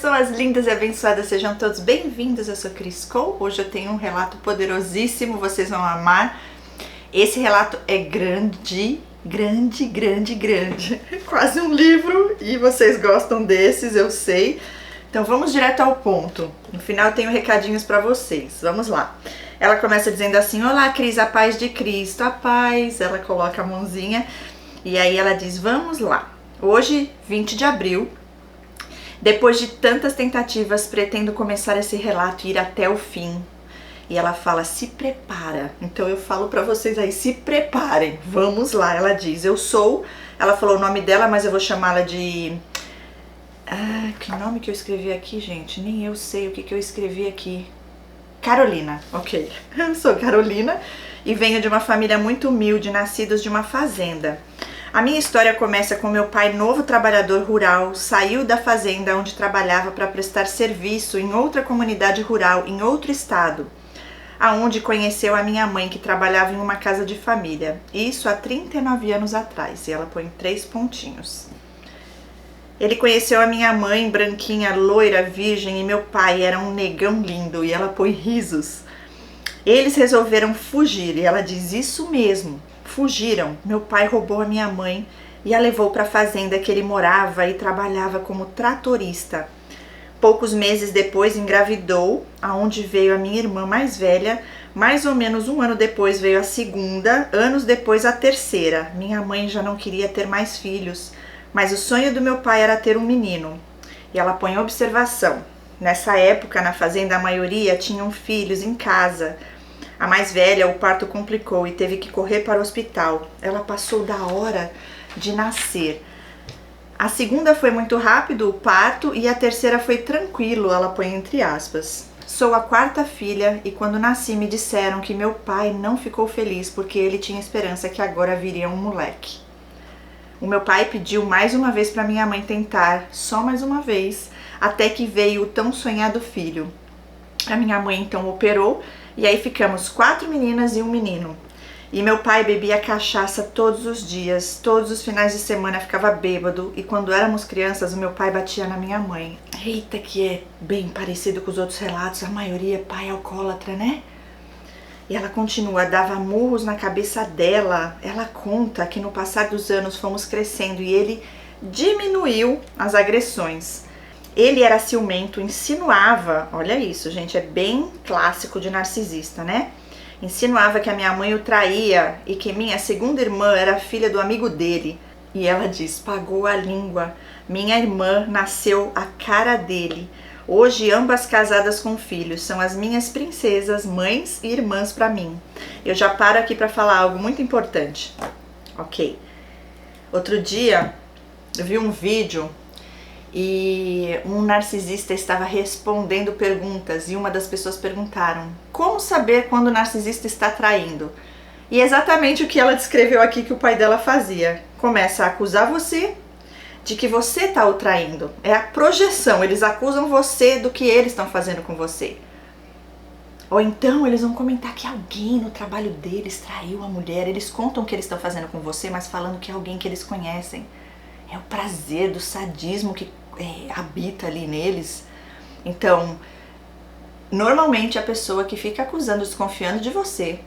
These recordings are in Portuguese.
pessoas lindas e abençoadas, sejam todos bem-vindos. Eu sou Cris Cole. Hoje eu tenho um relato poderosíssimo, vocês vão amar. Esse relato é grande, quase um livro, e vocês gostam desses, eu sei. Então vamos direto ao ponto. No final eu tenho recadinhos para vocês. Vamos lá. Ela começa dizendo assim: olá, Cris, a paz de Cristo, a paz. Ela coloca a mãozinha e aí ela diz: vamos lá. Hoje, 20 de abril, depois de tantas tentativas, pretendo começar esse relato e ir até o fim. E ela fala: se prepara. Então eu falo pra vocês aí, se preparem. Vamos lá. Ela diz: ela falou o nome dela, mas eu vou chamá-la de... que nome que eu escrevi aqui, gente? Nem eu sei o que eu escrevi aqui. Carolina, ok. Eu sou Carolina e venho de uma família muito humilde, nascidos de uma fazenda. A minha história começa com meu pai, novo trabalhador rural, saiu da fazenda onde trabalhava para prestar serviço em outra comunidade rural, em outro estado, aonde conheceu a minha mãe, que trabalhava em uma casa de família. Isso há 39 anos atrás, e ela põe 3 pontinhos. Ele conheceu a minha mãe, branquinha, loira, virgem, e meu pai era um negão lindo, e ela põe risos. Eles resolveram fugir, e ela diz: isso mesmo. Fugiram. Meu pai roubou a minha mãe e a levou para a fazenda que ele morava e trabalhava como tratorista. Poucos meses depois engravidou, aonde veio a minha irmã mais velha. Mais ou menos um ano depois veio a segunda, anos depois a terceira. Minha mãe já não queria ter mais filhos, mas o sonho do meu pai era ter um menino. E ela põe observação. Nessa época, na fazenda, a maioria tinham filhos em casa. A mais velha, o parto complicou e teve que correr para o hospital. Ela passou da hora de nascer. A segunda foi muito rápido, o parto, e a terceira foi tranquilo, ela põe entre aspas. Sou a 4ª filha e quando nasci me disseram que meu pai não ficou feliz porque ele tinha esperança que agora viria um moleque. O meu pai pediu mais uma vez para minha mãe tentar, só mais uma vez, até que veio o tão sonhado filho. A minha mãe então operou. E aí ficamos 4 meninas e um menino. E meu pai bebia cachaça todos os dias, todos os finais de semana ficava bêbado. E quando éramos crianças, o meu pai batia na minha mãe. Eita, que é bem parecido com os outros relatos, a maioria é pai alcoólatra, né? E ela continua: dava murros na cabeça dela. Ela conta que no passar dos anos fomos crescendo e ele diminuiu as agressões. Ele era ciumento, insinuava, olha isso, gente, é bem clássico de narcisista, né? Insinuava que a minha mãe o traía e que minha segunda irmã era filha do amigo dele. E ela diz: pagou a língua. Minha irmã nasceu a cara dele. Hoje, ambas casadas com filhos, são as minhas princesas, mães e irmãs para mim. Eu já paro aqui para falar algo muito importante. Ok. Outro dia, eu vi um vídeo e um narcisista estava respondendo perguntas e uma das pessoas perguntaram: como saber quando o narcisista está traindo? E é exatamente o que ela descreveu aqui que o pai dela fazia. Começa a acusar você de que você está o traindo. É a projeção, eles acusam você do que eles estão fazendo com você. Ou então eles vão comentar que alguém no trabalho deles traiu a mulher. Eles contam o que eles estão fazendo com você, mas falando que é alguém que eles conhecem. É o prazer do sadismo que habita ali neles. Então, normalmente a pessoa que fica acusando, desconfiando de você,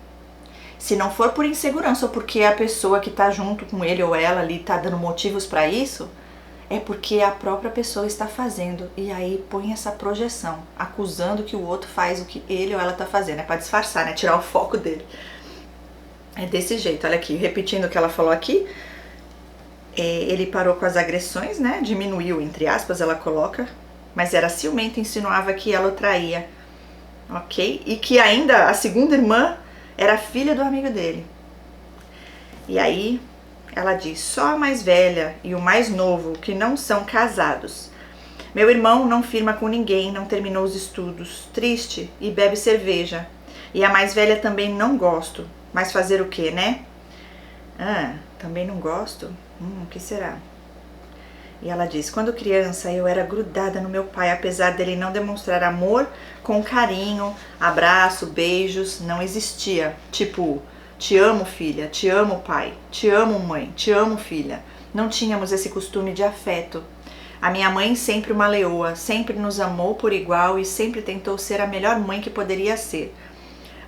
se não for por insegurança ou porque a pessoa que tá junto com ele ou ela ali tá dando motivos para isso, é porque a própria pessoa está fazendo. E aí põe essa projeção, acusando que o outro faz o que ele ou ela tá fazendo. É para disfarçar, né? Tirar o foco dele. É desse jeito. Olha aqui, repetindo o que ela falou aqui. Ele parou com as agressões, né? Diminuiu, entre aspas, ela coloca. Mas era ciumento, insinuava que ela o traía. Ok? E que ainda a segunda irmã era filha do amigo dele. E aí ela diz: só a mais velha e o mais novo que não são casados. Meu irmão não firma com ninguém, não terminou os estudos, triste e bebe cerveja. E a mais velha também não gosto. Mas fazer o quê, né? Também não gosto? O que será? E ela diz: quando criança eu era grudada no meu pai, apesar dele não demonstrar amor com carinho, abraço, beijos, não existia. Tipo, te amo filha, te amo pai, te amo mãe, te amo filha. Não tínhamos esse costume de afeto. A minha mãe sempre uma leoa, sempre nos amou por igual e sempre tentou ser a melhor mãe que poderia ser.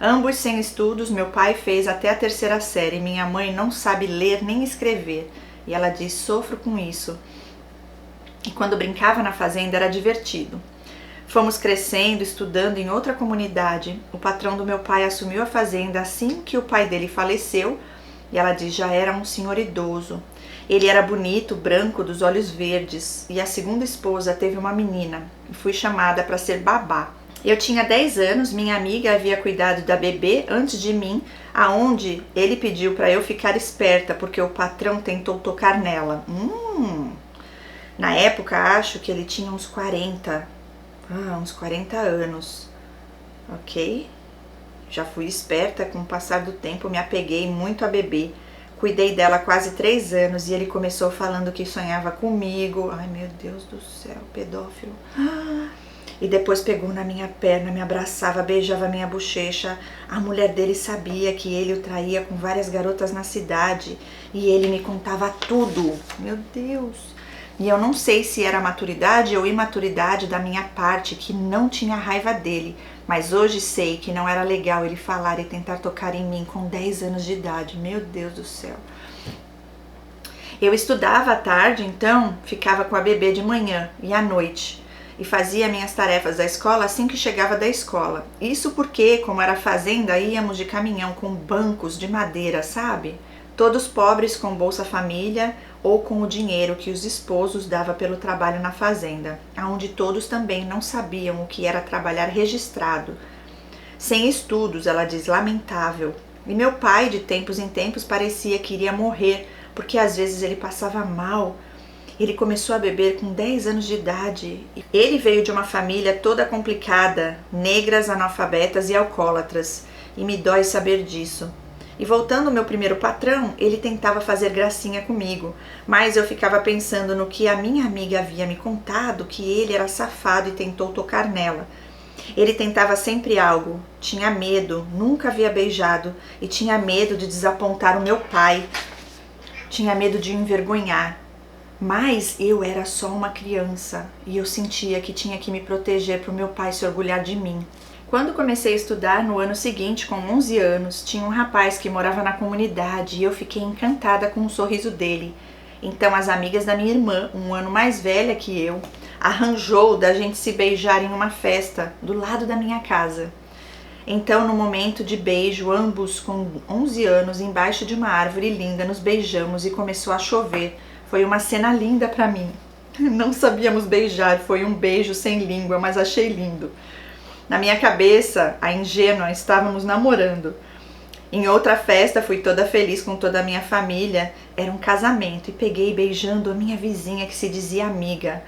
Ambos sem estudos, meu pai fez até a 3ª série, minha mãe não sabe ler nem escrever. E ela diz, sofro com isso. E quando brincava na fazenda era divertido. Fomos crescendo, estudando em outra comunidade. O patrão do meu pai assumiu a fazenda assim que o pai dele faleceu. E ela diz, já era um senhor idoso. Ele era bonito, branco, dos olhos verdes. E a segunda esposa teve uma menina. E fui chamada para ser babá. Eu tinha 10 anos, minha amiga havia cuidado da bebê antes de mim, aonde ele pediu para eu ficar esperta, porque o patrão tentou tocar nela. Na época, acho que ele tinha uns 40 anos, ok? Já fui esperta, com o passar do tempo me apeguei muito à bebê. Cuidei dela quase 3 anos e ele começou falando que sonhava comigo. Ai, meu Deus do céu, pedófilo. E depois pegou na minha perna, me abraçava, beijava minha bochecha. A mulher dele sabia que ele o traía com várias garotas na cidade e ele me contava tudo. Meu Deus! E eu não sei se era maturidade ou imaturidade da minha parte, que não tinha raiva dele, mas hoje sei que não era legal ele falar e tentar tocar em mim com 10 anos de idade. Meu Deus do céu! Eu estudava à tarde, então ficava com a bebê de manhã e à noite. E fazia minhas tarefas da escola assim que chegava da escola. Isso porque, como era fazenda, íamos de caminhão com bancos de madeira, sabe? Todos pobres com Bolsa Família ou com o dinheiro que os esposos davam pelo trabalho na fazenda, onde todos também não sabiam o que era trabalhar registrado. Sem estudos, ela diz, lamentável. E meu pai, de tempos em tempos, parecia que iria morrer, porque às vezes ele passava mal. Ele começou a beber com 10 anos de idade. Ele veio de uma família toda complicada, negras, analfabetas e alcoólatras, e me dói saber disso. E voltando ao meu primeiro patrão, ele tentava fazer gracinha comigo, mas eu ficava pensando no que a minha amiga havia me contado, que ele era safado e tentou tocar nela. Ele tentava sempre algo, tinha medo, nunca havia beijado, e tinha medo de desapontar o meu pai, tinha medo de o envergonhar. Mas eu era só uma criança e eu sentia que tinha que me proteger para o meu pai se orgulhar de mim. Quando comecei a estudar no ano seguinte, com 11 anos, tinha um rapaz que morava na comunidade e eu fiquei encantada com o sorriso dele. Então as amigas da minha irmã, um ano mais velha que eu, arranjou da gente se beijar em uma festa do lado da minha casa. Então, no momento de beijo, ambos com 11 anos, embaixo de uma árvore linda, nos beijamos e começou a chover. Foi uma cena linda para mim. Não sabíamos beijar, foi um beijo sem língua, mas achei lindo. Na minha cabeça, a ingênua, estávamos namorando. Em outra festa, fui toda feliz com toda a minha família. Era um casamento e peguei beijando a minha vizinha que se dizia amiga.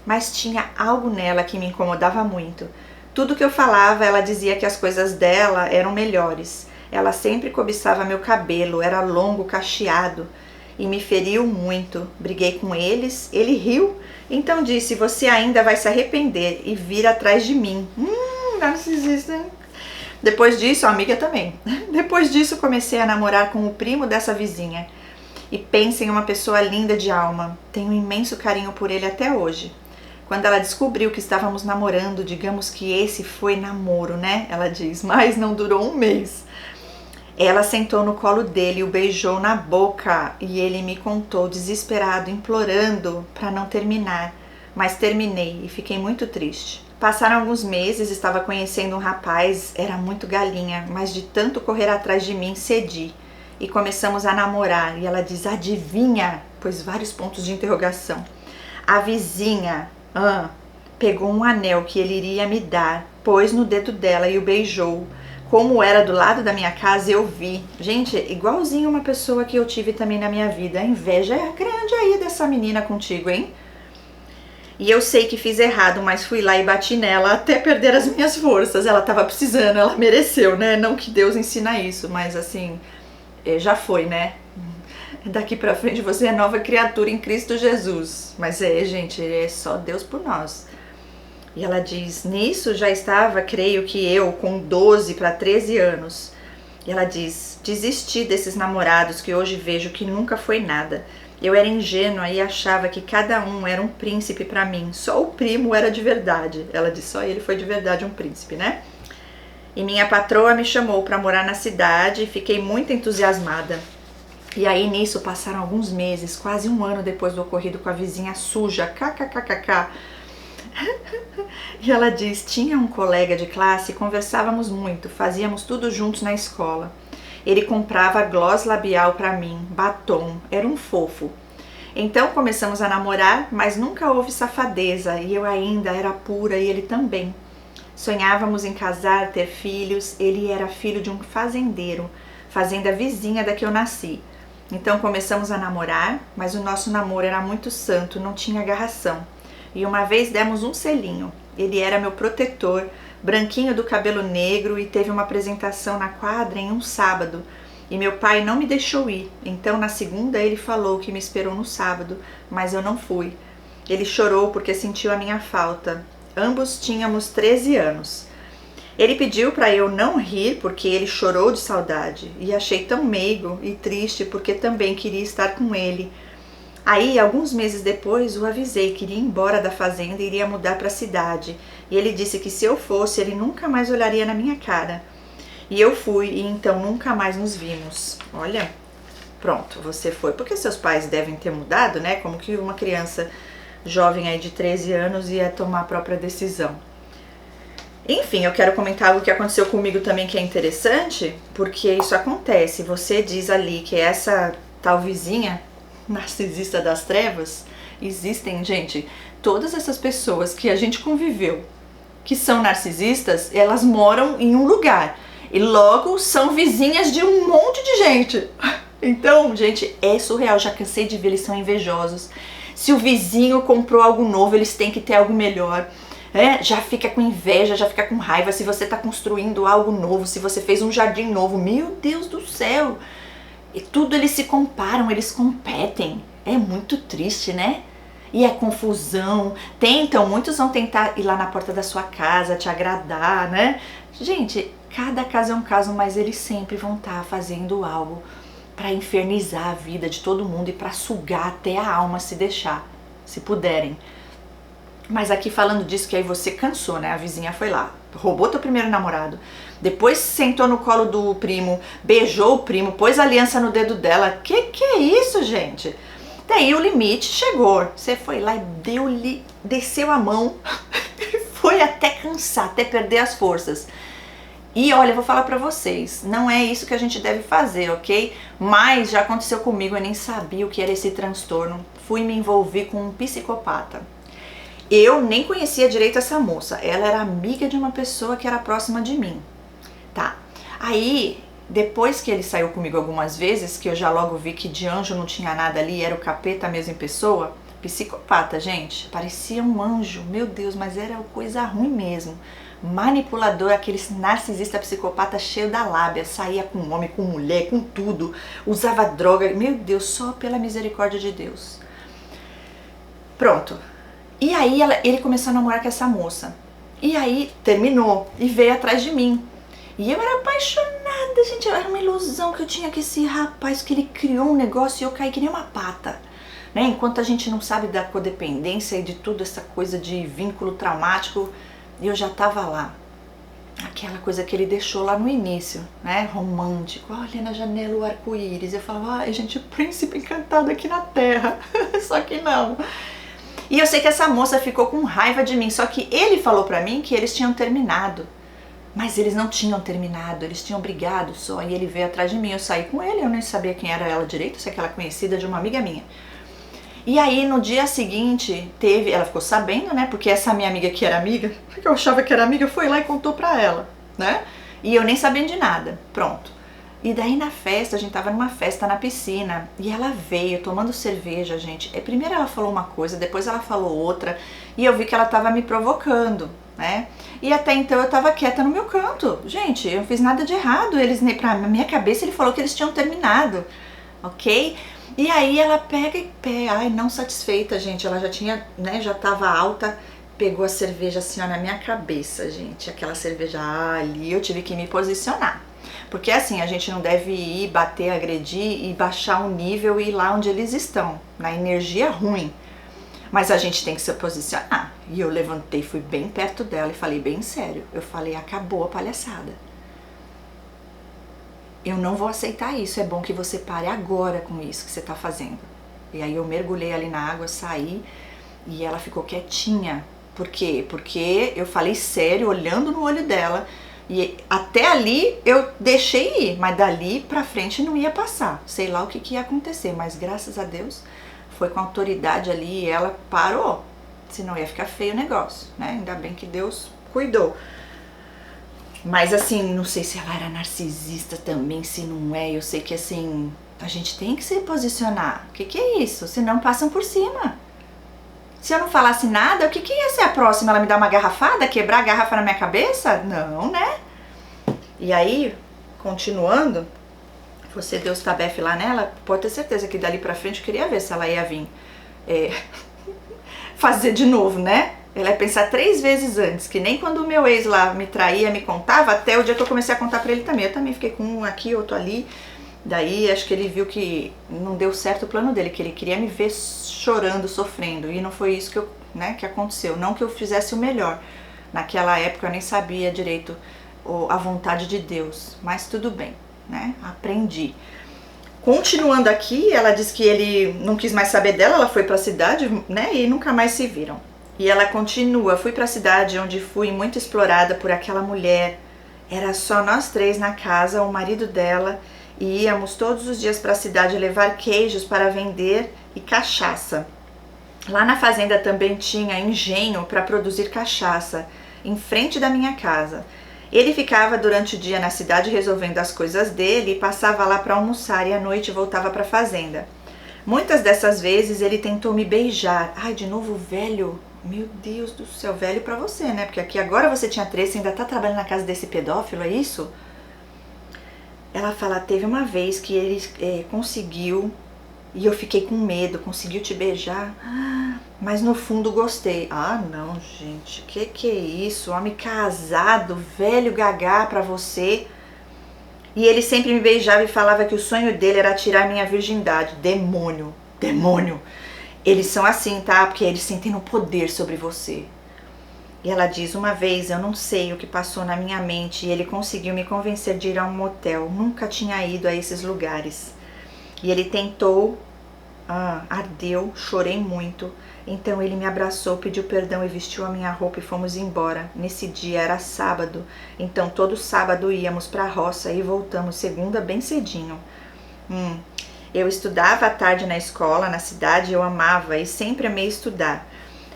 Mas tinha algo nela que me incomodava muito. Tudo que eu falava, ela dizia que as coisas dela eram melhores. Ela sempre cobiçava meu cabelo, era longo, cacheado. E me feriu muito. Briguei com eles, ele riu, então disse, você ainda vai se arrepender e vir atrás de mim. Narcisista, hein? Depois disso, a amiga também. Depois disso, comecei a namorar com o primo dessa vizinha. E pensa em uma pessoa linda de alma. Tenho um imenso carinho por ele até hoje. Quando ela descobriu que estávamos namorando, digamos que esse foi namoro, né? Ela diz, mas não durou um mês. Ela sentou no colo dele e o beijou na boca e ele me contou desesperado, implorando para não terminar. Mas terminei e fiquei muito triste. Passaram alguns meses, estava conhecendo um rapaz, era muito galinha, mas de tanto correr atrás de mim, cedi. E começamos a namorar e ela diz, adivinha? Pois vários pontos de interrogação. A vizinha pegou um anel que ele iria me dar, pôs no dedo dela e o beijou. Como era do lado da minha casa, eu vi. Gente, igualzinho uma pessoa que eu tive também na minha vida. A inveja é grande aí dessa menina contigo, hein? E eu sei que fiz errado, mas fui lá e bati nela até perder as minhas forças. Ela tava precisando, ela mereceu, né? Não que Deus ensina isso, mas assim, já foi, né? Daqui pra frente você é nova criatura em Cristo Jesus. Mas gente, é só Deus por nós. E ela diz, nisso já estava, creio que eu, com 12 para 13 anos. E ela diz, desisti desses namorados que hoje vejo que nunca foi nada. Eu era ingênua e achava que cada um era um príncipe para mim. Só o primo era de verdade. Ela disse, só ele foi de verdade um príncipe, né? E minha patroa me chamou para morar na cidade e fiquei muito entusiasmada. E aí nisso passaram alguns meses, quase um ano depois do ocorrido com a vizinha suja, kkkk. E ela diz, tinha um colega de classe, conversávamos muito, fazíamos tudo juntos na escola. Ele comprava gloss labial para mim, batom, era um fofo. Então começamos a namorar, mas nunca houve safadeza e eu ainda era pura e ele também. Sonhávamos em casar, ter filhos, ele era filho de um fazendeiro, fazenda vizinha da que eu nasci. Então começamos a namorar, mas o nosso namoro era muito santo, não tinha agarração. E uma vez demos um selinho, ele era meu protetor, branquinho do cabelo negro e teve uma apresentação na quadra em um sábado. E meu pai não me deixou ir, então na segunda ele falou que me esperou no sábado, mas eu não fui. Ele chorou porque sentiu a minha falta. Ambos tínhamos 13 anos. Ele pediu para eu não rir porque ele chorou de saudade e achei tão meigo e triste porque também queria estar com ele. Aí, alguns meses depois, o avisei que iria embora da fazenda e iria mudar para a cidade. E ele disse que se eu fosse, ele nunca mais olharia na minha cara. E eu fui e então nunca mais nos vimos. Olha, pronto, você foi. Porque seus pais devem ter mudado, né? Como que uma criança jovem aí de 13 anos ia tomar a própria decisão. Enfim, eu quero comentar algo que aconteceu comigo também que é interessante, porque isso acontece. Você diz ali que essa tal vizinha narcisista das trevas, existem, gente, todas essas pessoas que a gente conviveu, que são narcisistas, elas moram em um lugar e logo são vizinhas de um monte de gente. Então, gente, é surreal, já cansei de ver, eles são invejosos. Se o vizinho comprou algo novo, eles têm que ter algo melhor. Já fica com inveja, já fica com raiva se você está construindo algo novo, se você fez um jardim novo. Meu Deus do céu! E tudo eles se comparam, eles competem. É muito triste, né? E é confusão. Muitos vão tentar ir lá na porta da sua casa, te agradar, né? Gente, cada caso é um caso, mas eles sempre vão estar fazendo algo para infernizar a vida de todo mundo e para sugar até a alma se deixar, se puderem. Mas aqui falando disso, que aí você cansou, né? A vizinha foi lá, roubou teu primeiro namorado, depois sentou no colo do primo, beijou o primo, pôs a aliança no dedo dela. Que é isso, gente? Daí o limite chegou. Você foi lá e desceu a mão, foi até cansar, até perder as forças. E olha, eu vou falar pra vocês, não é isso que a gente deve fazer, ok? Mas já aconteceu comigo, eu nem sabia o que era esse transtorno. Fui me envolver com um psicopata. Eu nem conhecia direito essa moça, ela era amiga de uma pessoa que era próxima de mim, tá? Aí, depois que ele saiu comigo algumas vezes, que eu já logo vi que de anjo não tinha nada ali, era o capeta mesmo em pessoa, psicopata, gente, parecia um anjo, meu Deus, mas era coisa ruim mesmo. Manipulador, aquele narcisista psicopata cheio da lábia, saía com homem, com mulher, com tudo, usava droga, meu Deus, só pela misericórdia de Deus. Pronto. E aí ele começou a namorar com essa moça. E aí terminou e veio atrás de mim. E eu era apaixonada, gente. Era uma ilusão que eu tinha com esse rapaz, que ele criou um negócio e eu caí que nem uma pata. Né? Enquanto a gente não sabe da codependência e de tudo, essa coisa de vínculo traumático, eu já tava lá. Aquela coisa que ele deixou lá no início, né? Romântico. Olha na janela o arco-íris. Eu falava, ai gente, príncipe encantado aqui na terra. Só que não. E eu sei que essa moça ficou com raiva de mim, só que ele falou pra mim que eles tinham terminado. Mas eles não tinham terminado, eles tinham brigado só. E ele veio atrás de mim, eu saí com ele, eu nem sabia quem era ela direito, sei que ela é conhecida de uma amiga minha. E aí no dia seguinte ela ficou sabendo, né, porque essa minha amiga que era amiga, que eu achava que era amiga, foi lá e contou pra ela, né. E eu nem sabendo de nada, pronto. E daí na festa, a gente tava numa festa na piscina, e ela veio tomando cerveja, gente. Primeiro ela falou uma coisa, depois ela falou outra, e eu vi que ela tava me provocando, né? E até então eu tava quieta no meu canto. Gente, eu não fiz nada de errado, na minha cabeça ele falou que eles tinham terminado, ok? E aí ela ai, não satisfeita, gente, ela já tinha, né, já tava alta, pegou a cerveja assim, ó, na minha cabeça, gente, aquela cerveja ali, eu tive que me posicionar. Porque assim, a gente não deve ir bater, agredir e baixar o nível e ir lá onde eles estão, na energia ruim. Mas a gente tem que se posicionar. E eu levantei, fui bem perto dela e falei bem sério. Eu falei, acabou a palhaçada. Eu não vou aceitar isso, é bom que você pare agora com isso que você tá fazendo. E aí eu mergulhei ali na água, saí e ela ficou quietinha. Por quê? Porque eu falei sério, olhando no olho dela. E até ali eu deixei ir, mas dali pra frente não ia passar. Sei lá o que ia acontecer, mas graças a Deus foi com autoridade ali e ela parou. Senão ia ficar feio o negócio, né? Ainda bem que Deus cuidou. Mas assim, não sei se ela era narcisista também, se não é. Eu sei que assim, a gente tem que se posicionar. O que é isso? Senão passam por cima. Se eu não falasse nada, o que ia ser a próxima? Ela me dar uma garrafada? Quebrar a garrafa na minha cabeça? Não, né? E aí, continuando, você deu os tabefe lá nela, pode ter certeza que dali pra frente eu queria ver se ela ia vir fazer de novo, né? Ela ia pensar 3 vezes antes, que nem quando o meu ex lá me traía, me contava, até o dia que eu comecei a contar pra ele também. Eu também fiquei com um aqui, outro ali. Daí acho que ele viu que não deu certo o plano dele, que ele queria me ver chorando, sofrendo. E não foi isso que aconteceu. Não que eu fizesse o melhor. Naquela época eu nem sabia direito a vontade de Deus. Mas tudo bem, né? Aprendi. Continuando aqui, ela disse que ele não quis mais saber dela, ela foi pra cidade, né? E nunca mais se viram. E ela continua, fui pra cidade onde fui muito explorada por aquela mulher. Era só nós 3 na casa, o marido dela, e íamos todos os dias pra cidade levar queijos para vender e cachaça. Lá na fazenda também tinha engenho para produzir cachaça, em frente da minha casa. Ele ficava durante o dia na cidade resolvendo as coisas dele e passava lá para almoçar e à noite voltava para a fazenda. Muitas dessas vezes ele tentou me beijar. Ai, de novo velho? Meu Deus do céu, velho pra você, né? Porque aqui agora você tinha 13, você ainda tá trabalhando na casa desse pedófilo, é isso? Ela fala, teve uma vez que ele conseguiu, e eu fiquei com medo, conseguiu te beijar, mas no fundo gostei. Ah, não, gente, que é isso? Homem casado, velho gagá pra você. E ele sempre me beijava e falava que o sonho dele era tirar minha virgindade. Demônio, demônio. Eles são assim, tá? Porque eles sentem no poder sobre você. E ela diz, uma vez, eu não sei o que passou na minha mente e ele conseguiu me convencer de ir a um motel. Nunca tinha ido a esses lugares. E ele tentou, ardeu, chorei muito. Então ele me abraçou, pediu perdão e vestiu a minha roupa e fomos embora. Nesse dia era sábado, então todo sábado íamos pra roça e voltamos segunda bem cedinho. Eu estudava à tarde na escola, na cidade, eu amava e sempre amei estudar.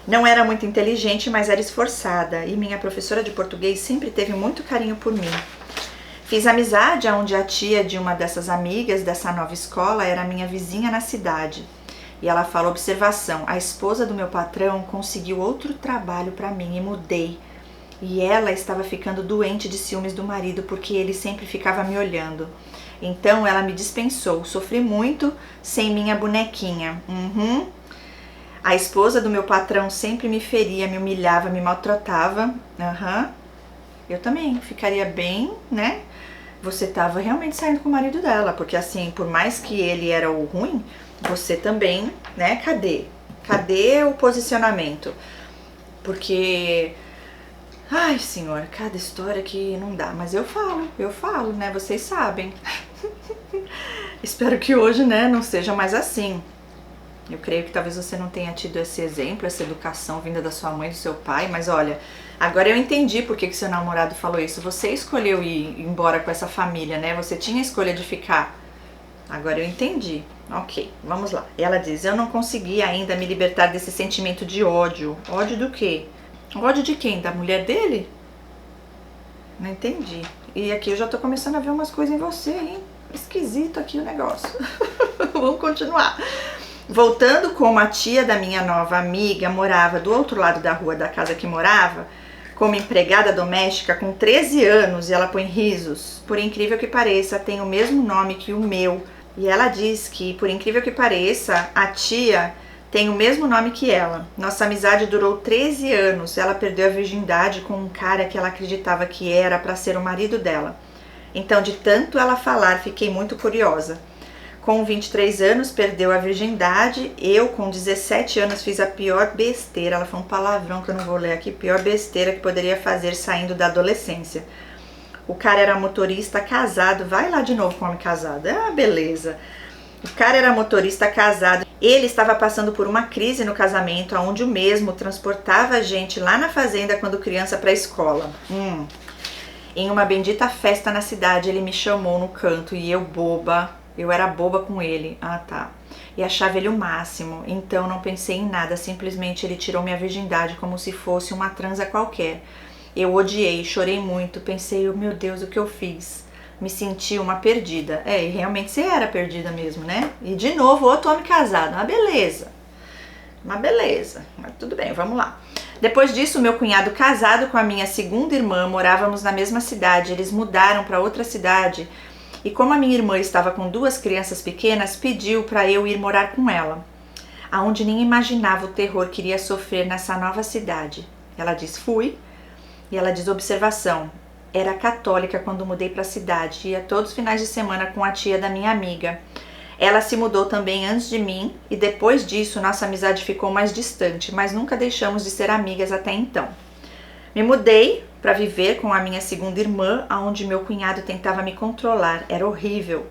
Não era muito inteligente, mas era esforçada e minha professora de português sempre teve muito carinho por mim. Fiz amizade onde a tia de uma dessas amigas dessa nova escola era minha vizinha na cidade. E ela fala, observação, a esposa do meu patrão conseguiu outro trabalho para mim e mudei. E ela estava ficando doente de ciúmes do marido porque ele sempre ficava me olhando. Então ela me dispensou, sofri muito sem minha bonequinha. A esposa do meu patrão sempre me feria, me humilhava, me maltratava. Eu também ficaria bem, né? Você estava realmente saindo com o marido dela, porque assim, por mais que ele era o ruim, você também, né? Cadê? Cadê o posicionamento? Porque, ai, senhor, cada história que não dá. Mas eu falo, né? Vocês sabem. Espero que hoje, né, não seja mais assim. Eu creio que talvez você não tenha tido esse exemplo, essa educação vinda da sua mãe, do seu pai, mas olha, agora eu entendi por que seu namorado falou isso. Você escolheu ir embora com essa família, né? Você tinha a escolha de ficar. Agora eu entendi. Ok, vamos lá. E ela diz, eu não consegui ainda me libertar desse sentimento de ódio. Ódio do quê? Ódio de quem? Da mulher dele? Não entendi. E aqui eu já tô começando a ver umas coisas em você, hein? Esquisito aqui o negócio. Vamos continuar. Voltando, como a tia da minha nova amiga morava do outro lado da rua da casa que morava, como empregada doméstica com 13 anos, e ela põe risos, por incrível que pareça, tem o mesmo nome que o meu. E ela diz que, por incrível que pareça, a tia tem o mesmo nome que ela. Nossa amizade durou 13 anos. Ela perdeu a virgindade com um cara que ela acreditava que era para ser o marido dela. Então, de tanto ela falar, fiquei muito curiosa. Com 23 anos, perdeu a virgindade. Eu, com 17 anos, fiz a pior besteira. Ela falou um palavrão que eu não vou ler aqui. Pior besteira que poderia fazer saindo da adolescência. O cara era motorista casado. Vai lá de novo com homem casado. Ah, beleza. O cara era motorista casado. Ele estava passando por uma crise no casamento, onde o mesmo transportava a gente lá na fazenda quando criança para a escola. Em uma bendita festa na cidade, ele me chamou no canto e eu era boba com ele. Ah, tá. E achava ele o máximo, então não pensei em nada, simplesmente ele tirou minha virgindade como se fosse uma transa qualquer. Eu odiei, chorei muito, pensei, oh, meu Deus, o que eu fiz? Me senti uma perdida. E realmente você era perdida mesmo, né? E de novo, outro homem casado. Uma beleza. Mas tudo bem, vamos lá. Depois disso, meu cunhado casado com a minha segunda irmã, morávamos na mesma cidade. Eles mudaram para outra cidade. E como a minha irmã estava com 2 crianças pequenas, pediu para eu ir morar com ela. Aonde nem imaginava o terror que iria sofrer nessa nova cidade. Ela diz, fui. E ela diz, observação. Era católica quando mudei para a cidade, ia todos os finais de semana com a tia da minha amiga. Ela se mudou também antes de mim e depois disso nossa amizade ficou mais distante, mas nunca deixamos de ser amigas até então. Me mudei para viver com a minha segunda irmã, onde meu cunhado tentava me controlar, era horrível.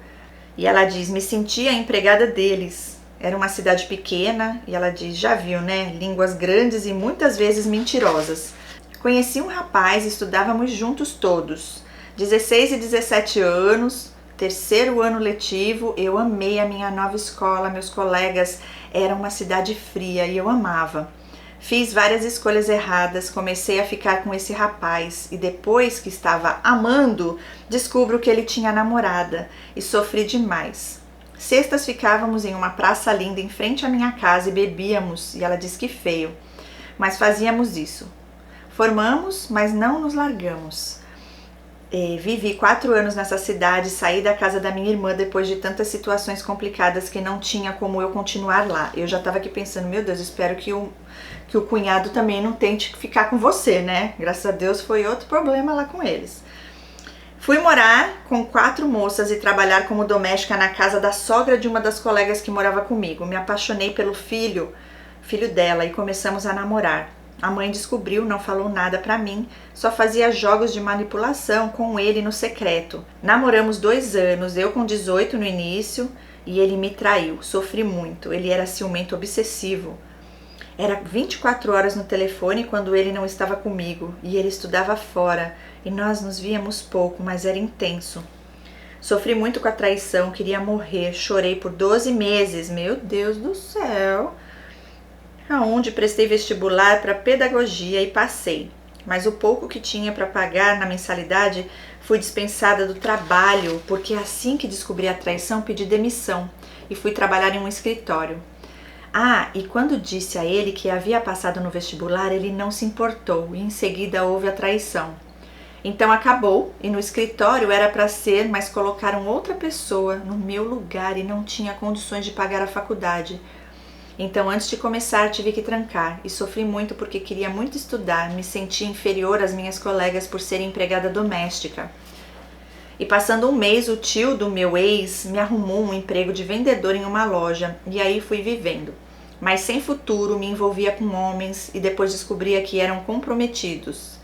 E ela diz, me sentia a empregada deles. Era uma cidade pequena e ela diz, já viu, né? Línguas grandes e muitas vezes mentirosas. Conheci um rapaz, estudávamos juntos todos, 16 e 17 anos, 3º ano letivo, eu amei a minha nova escola, meus colegas, era uma cidade fria e eu amava. Fiz várias escolhas erradas, comecei a ficar com esse rapaz e depois que estava amando, descubro que ele tinha namorada e sofri demais. Sextas ficávamos em uma praça linda em frente à minha casa e bebíamos, e ela diz que feio, mas fazíamos isso. Formamos, mas não nos largamos. Vivi 4 anos nessa cidade, saí da casa da minha irmã depois de tantas situações complicadas que não tinha como eu continuar lá. Eu já estava aqui pensando, meu Deus, espero que o cunhado também não tente ficar com você, né? Graças a Deus foi outro problema lá com eles. Fui morar com 4 moças e trabalhar como doméstica na casa da sogra de uma das colegas que morava comigo. Me apaixonei pelo filho dela e começamos a namorar. A mãe descobriu, não falou nada pra mim, só fazia jogos de manipulação com ele no secreto. Namoramos 2 anos, eu com 18 no início e ele me traiu. Sofri muito, ele era ciumento obsessivo. Era 24 horas no telefone quando ele não estava comigo e ele estudava fora e nós nos víamos pouco, mas era intenso. Sofri muito com a traição, queria morrer, chorei por 12 meses, meu Deus do céu. Aonde prestei vestibular para pedagogia e passei, mas o pouco que tinha para pagar na mensalidade fui dispensada do trabalho, porque assim que descobri a traição pedi demissão e fui trabalhar em um escritório. E quando disse a ele que havia passado no vestibular, ele não se importou e em seguida houve a traição. Então acabou e no escritório era para ser, mas colocaram outra pessoa no meu lugar e não tinha condições de pagar a faculdade. Então, antes de começar, tive que trancar e sofri muito porque queria muito estudar, me senti inferior às minhas colegas por ser empregada doméstica. E passando um mês, o tio do meu ex me arrumou um emprego de vendedor em uma loja e aí fui vivendo. Mas sem futuro, me envolvia com homens e depois descobria que eram comprometidos.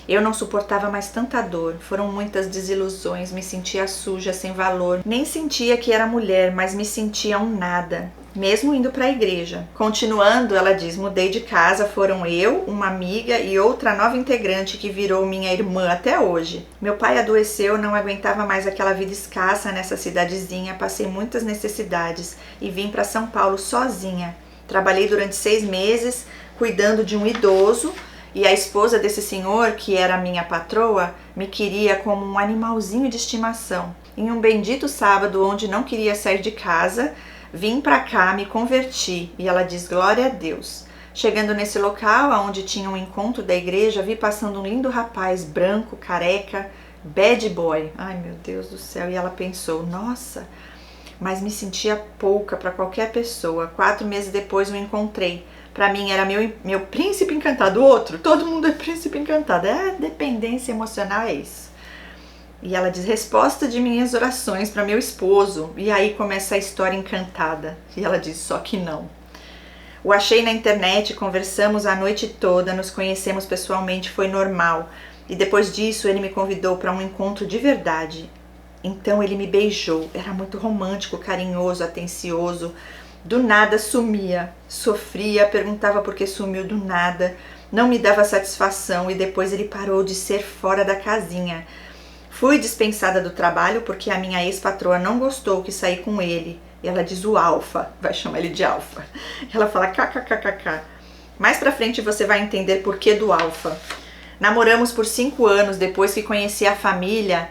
Eu não suportava mais tanta dor, foram muitas desilusões, me sentia suja, sem valor. Nem sentia que era mulher, mas me sentia um nada, mesmo indo para a igreja. Continuando, ela diz, mudei de casa, foram eu, uma amiga e outra nova integrante que virou minha irmã até hoje. Meu pai adoeceu, não aguentava mais aquela vida escassa nessa cidadezinha, passei muitas necessidades e vim para São Paulo sozinha. Trabalhei durante 6 meses, cuidando de um idoso, e a esposa desse senhor, que era minha patroa, me queria como um animalzinho de estimação. Em um bendito sábado, onde não queria sair de casa, vim pra cá, me converti, e ela diz, glória a Deus. Chegando nesse local, onde tinha um encontro da igreja, vi passando um lindo rapaz, branco, careca, bad boy. Ai, meu Deus do céu, e ela pensou, nossa, mas me sentia pouca para qualquer pessoa. 4 meses depois o encontrei. Pra mim era meu príncipe encantado, outro, todo mundo é príncipe encantado, dependência emocional é isso. E ela diz, resposta de minhas orações para meu esposo. E aí começa a história encantada. E ela diz, só que não. O achei na internet, conversamos a noite toda, nos conhecemos pessoalmente, foi normal. E depois disso ele me convidou para um encontro de verdade. Então ele me beijou, era muito romântico, carinhoso, atencioso. Do nada sumia, sofria, perguntava por que sumiu do nada, não me dava satisfação e depois ele parou de ser fora da casinha. Fui dispensada do trabalho porque a minha ex-patroa não gostou que saí com ele. E ela diz o Alfa, vai chamar ele de Alfa. Ela fala kkkk. Mais pra frente você vai entender por que do Alfa. Namoramos por 5 anos, depois que conheci a família,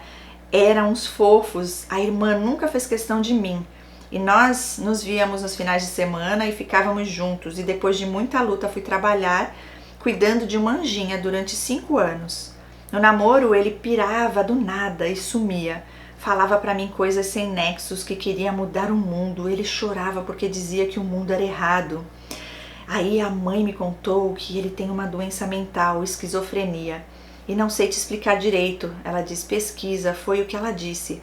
eram uns fofos. A irmã nunca fez questão de mim. E nós nos víamos nos finais de semana e ficávamos juntos. E depois de muita luta fui trabalhar, cuidando de uma anjinha durante 5 anos. No namoro ele pirava do nada e sumia. Falava pra mim coisas sem nexos, que queria mudar o mundo. Ele chorava porque dizia que o mundo era errado. Aí a mãe me contou que ele tem uma doença mental, esquizofrenia. E não sei te explicar direito. Ela diz, pesquisa, foi o que ela disse.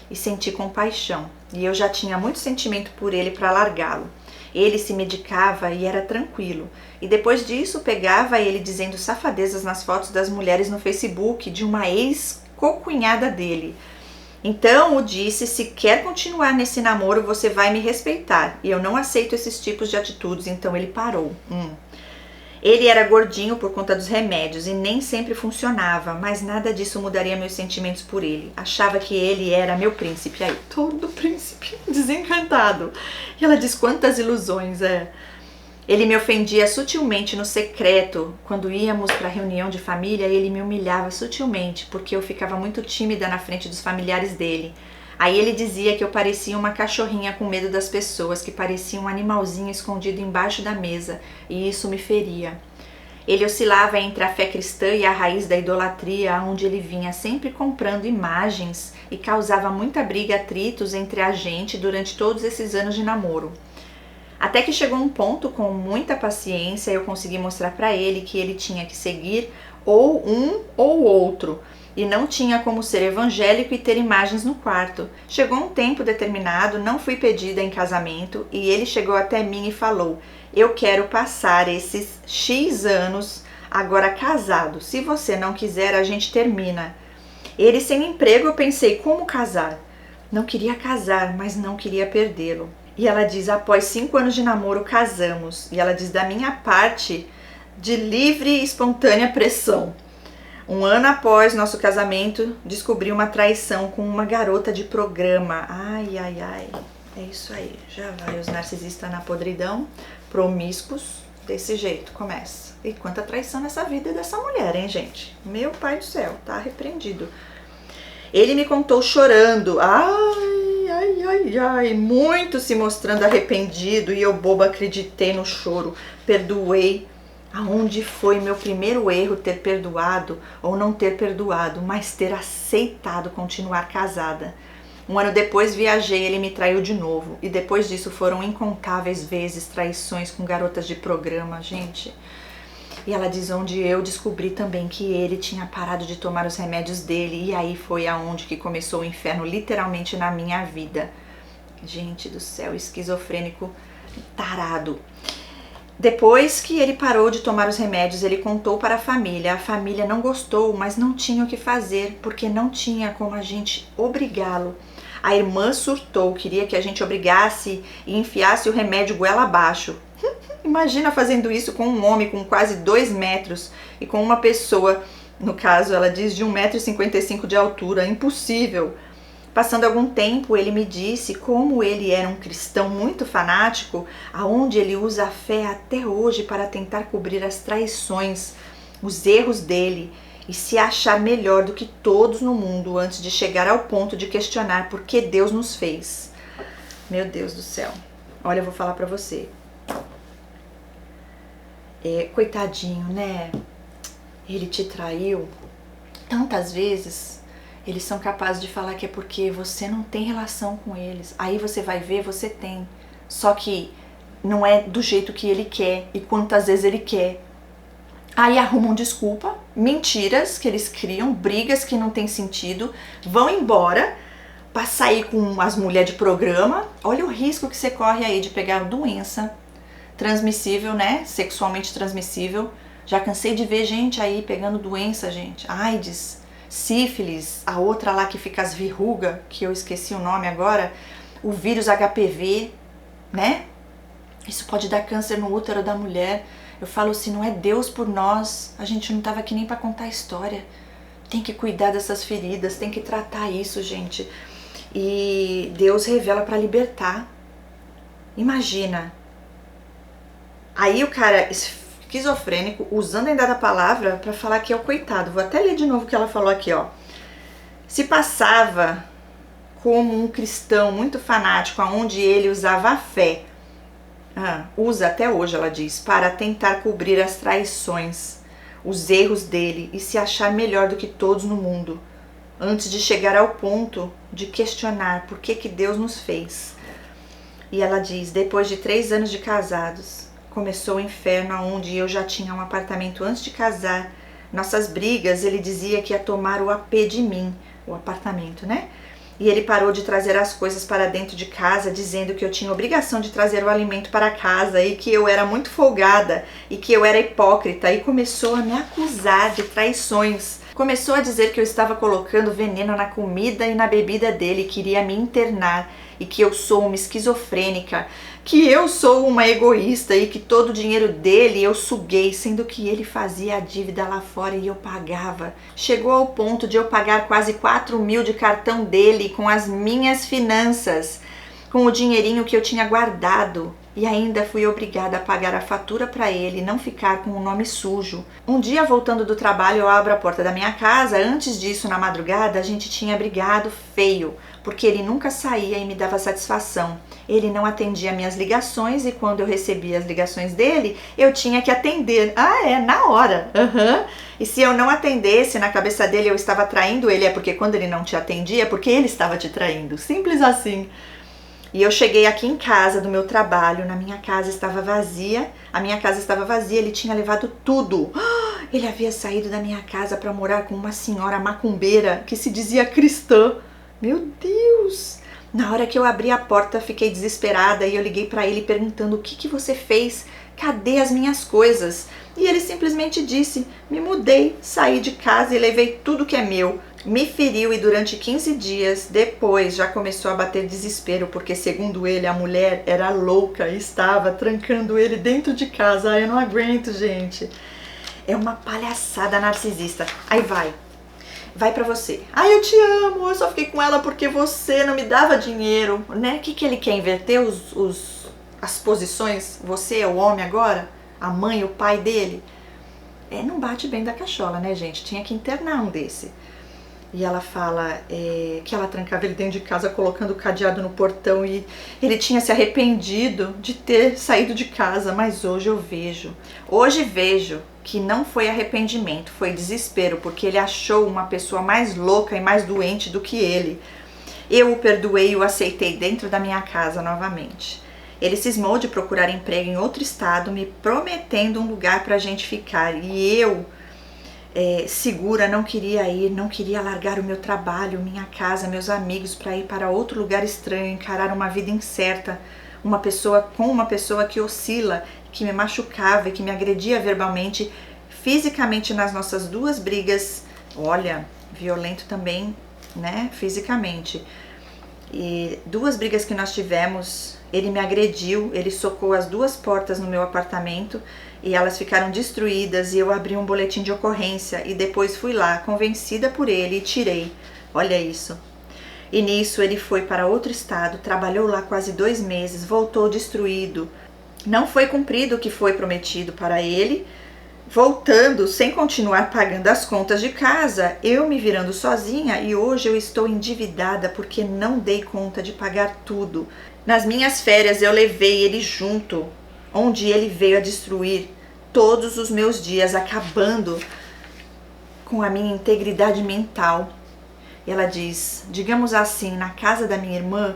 E senti compaixão. E eu já tinha muito sentimento por ele para largá-lo. Ele se medicava e era tranquilo. E depois disso pegava ele dizendo safadezas nas fotos das mulheres no Facebook de uma ex-cocunhada dele. Então o disse, se quer continuar nesse namoro você vai me respeitar. E eu não aceito esses tipos de atitudes, então ele parou. Ele era gordinho por conta dos remédios e nem sempre funcionava, mas nada disso mudaria meus sentimentos por ele. Achava que ele era meu príncipe. Aí, todo príncipe desencantado. E ela diz quantas ilusões, Ele me ofendia sutilmente no secreto. Quando íamos para reunião de família, ele me humilhava sutilmente, porque eu ficava muito tímida na frente dos familiares dele. Aí ele dizia que eu parecia uma cachorrinha com medo das pessoas, que parecia um animalzinho escondido embaixo da mesa, e isso me feria. Ele oscilava entre a fé cristã e a raiz da idolatria, onde ele vinha sempre comprando imagens e causava muita briga e atritos entre a gente durante todos esses anos de namoro. Até que chegou um ponto, com muita paciência, eu consegui mostrar para ele que ele tinha que seguir ou um ou outro, e não tinha como ser evangélico e ter imagens no quarto. Chegou um tempo determinado, não fui pedida em casamento, e ele chegou até mim e falou, eu quero passar esses X anos agora casado, se você não quiser a gente termina. Ele sem emprego, eu pensei, como casar? Não queria casar, mas não queria perdê-lo. E ela diz, após 5 anos de namoro, casamos. E ela diz, da minha parte, de livre e espontânea pressão. 1 ano após nosso casamento, descobri uma traição com uma garota de programa. Ai, ai, ai. É isso aí. Já vai os narcisistas na podridão, promíscuos, desse jeito, começa. E quanta traição nessa vida dessa mulher, hein, gente? Meu pai do céu, tá repreendido. Ele me contou chorando. Ai, ai, ai, ai. Muito se mostrando arrependido e eu, boba, acreditei no choro. Perdoei. Aonde foi meu primeiro erro ter perdoado ou não ter perdoado, mas ter aceitado continuar casada. 1 ano depois viajei, ele me traiu de novo. E depois disso foram incontáveis vezes traições com garotas de programa, gente. E ela diz onde eu descobri também que ele tinha parado de tomar os remédios dele. E aí foi aonde que começou o inferno literalmente na minha vida. Gente do céu, esquizofrênico tarado. Depois que ele parou de tomar os remédios, ele contou para a família. A família não gostou, mas não tinha o que fazer, porque não tinha como a gente obrigá-lo. A irmã surtou, queria que a gente obrigasse e enfiasse o remédio goela abaixo. Imagina fazendo isso com um homem com quase 2 metros e com uma pessoa, no caso ela diz de 1,55 m de altura, impossível. Passando algum tempo, ele me disse como ele era um cristão muito fanático, aonde ele usa a fé até hoje para tentar cobrir as traições, os erros dele e se achar melhor do que todos no mundo antes de chegar ao ponto de questionar por que Deus nos fez. Meu Deus do céu. Olha, eu vou falar pra você. Coitadinho, né? Ele te traiu tantas vezes. Eles são capazes de falar que é porque você não tem relação com eles. Aí você vai ver, você tem. Só que não é do jeito que ele quer e quantas vezes ele quer. Aí arrumam desculpa mentiras que eles criam, brigas que não tem sentido, vão embora para sair com as mulheres de programa. Olha o risco que você corre aí de pegar doença transmissível, né? Sexualmente transmissível. Já cansei de ver gente aí pegando doença, gente. AIDS, sífilis, a outra lá que fica as verrugas, que eu esqueci o nome agora, o vírus HPV, né? Isso pode dar câncer no útero da mulher. Eu falo assim, não é Deus por nós, a gente não estava aqui nem para contar a história. Tem que cuidar dessas feridas, tem que tratar isso, gente. E Deus revela para libertar. Imagina. Aí o cara esquizofrênico, usando ainda da palavra para falar que é o coitado. Vou até ler de novo o que ela falou aqui, ó. Se passava como um cristão muito fanático, onde ele usava a fé, usa até hoje, ela diz, para tentar cobrir as traições, os erros dele e se achar melhor do que todos no mundo, antes de chegar ao ponto de questionar por que Deus nos fez. E ela diz, depois de 3 anos de casados, começou o inferno, onde eu já tinha um apartamento antes de casar. Nossas brigas, ele dizia que ia tomar o AP de mim, o apartamento, né? E ele parou de trazer as coisas para dentro de casa, dizendo que eu tinha obrigação de trazer o alimento para casa e que eu era muito folgada e que eu era hipócrita, e começou a me acusar de traições. Começou a dizer que eu estava colocando veneno na comida e na bebida dele, queria me internar e que eu sou uma esquizofrênica, que eu sou uma egoísta e que todo o dinheiro dele eu suguei, sendo que ele fazia a dívida lá fora e eu pagava. Chegou ao ponto de eu pagar quase 4.000 de cartão dele com as minhas finanças, com o dinheirinho que eu tinha guardado. E ainda fui obrigada a pagar a fatura para ele não ficar com o nome sujo. Um dia, voltando do trabalho, eu abro a porta da minha casa. Antes disso, na madrugada, a gente tinha brigado feio, porque ele nunca saía e me dava satisfação. Ele não atendia minhas ligações e quando eu recebia as ligações dele, eu tinha que atender. Na hora. E se eu não atendesse, na cabeça dele eu estava traindo ele, porque quando ele não te atendia, é porque ele estava te traindo. Simples assim. E eu cheguei aqui em casa do meu trabalho, na minha casa estava vazia, a minha casa estava vazia, ele tinha levado tudo. Ele havia saído da minha casa para morar com uma senhora macumbeira que se dizia cristã. Meu Deus! Na hora que eu abri a porta, fiquei desesperada e eu liguei para ele perguntando: o que você fez? Cadê as minhas coisas? E ele simplesmente disse: me mudei, saí de casa e levei tudo que é meu. Me feriu e durante 15 dias depois já começou a bater desespero, porque segundo ele a mulher era louca e estava trancando ele dentro de casa. Eu não aguento, gente. É uma palhaçada narcisista. Aí vai pra você. Eu te amo, eu só fiquei com ela porque você não me dava dinheiro, né? O que ele quer? Inverter as posições? Você é o homem agora? A mãe, o pai dele? Não bate bem da cachola, né, gente? Tinha que internar um desse. E ela fala que ela trancava ele dentro de casa colocando o cadeado no portão e ele tinha se arrependido de ter saído de casa, mas hoje vejo que não foi arrependimento, foi desespero, porque ele achou uma pessoa mais louca e mais doente do que ele. Eu o perdoei e o aceitei dentro da minha casa novamente. Ele cismou de procurar emprego em outro estado, me prometendo um lugar pra gente ficar, e eu segura, não queria ir, não queria largar o meu trabalho, minha casa, meus amigos para ir para outro lugar estranho, encarar uma vida incerta, uma pessoa que oscila, que me machucava e que me agredia verbalmente, fisicamente nas nossas 2 brigas. Olha, violento também, né, fisicamente. E 2 brigas que nós tivemos, ele me agrediu, ele socou as 2 portas no meu apartamento e elas ficaram destruídas e eu abri um boletim de ocorrência e depois fui lá, convencida por ele, e tirei. Olha isso. E nisso ele foi para outro estado, trabalhou lá quase 2 meses, voltou destruído. Não foi cumprido o que foi prometido para ele. Voltando, sem continuar pagando as contas de casa, eu me virando sozinha, e hoje eu estou endividada porque não dei conta de pagar tudo. Nas minhas férias eu levei ele junto, onde ele veio a destruir todos os meus dias, acabando com a minha integridade mental. E ela diz, digamos assim, na casa da minha irmã,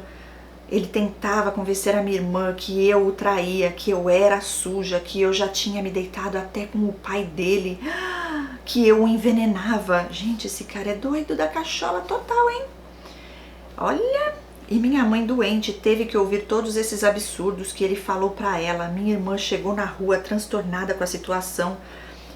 ele tentava convencer a minha irmã que eu o traía, que eu era suja, que eu já tinha me deitado até com o pai dele, que eu o envenenava. Gente, esse cara é doido da cachola total, hein? Olha, e minha mãe doente teve que ouvir todos esses absurdos que ele falou pra ela. Minha irmã chegou na rua transtornada com a situação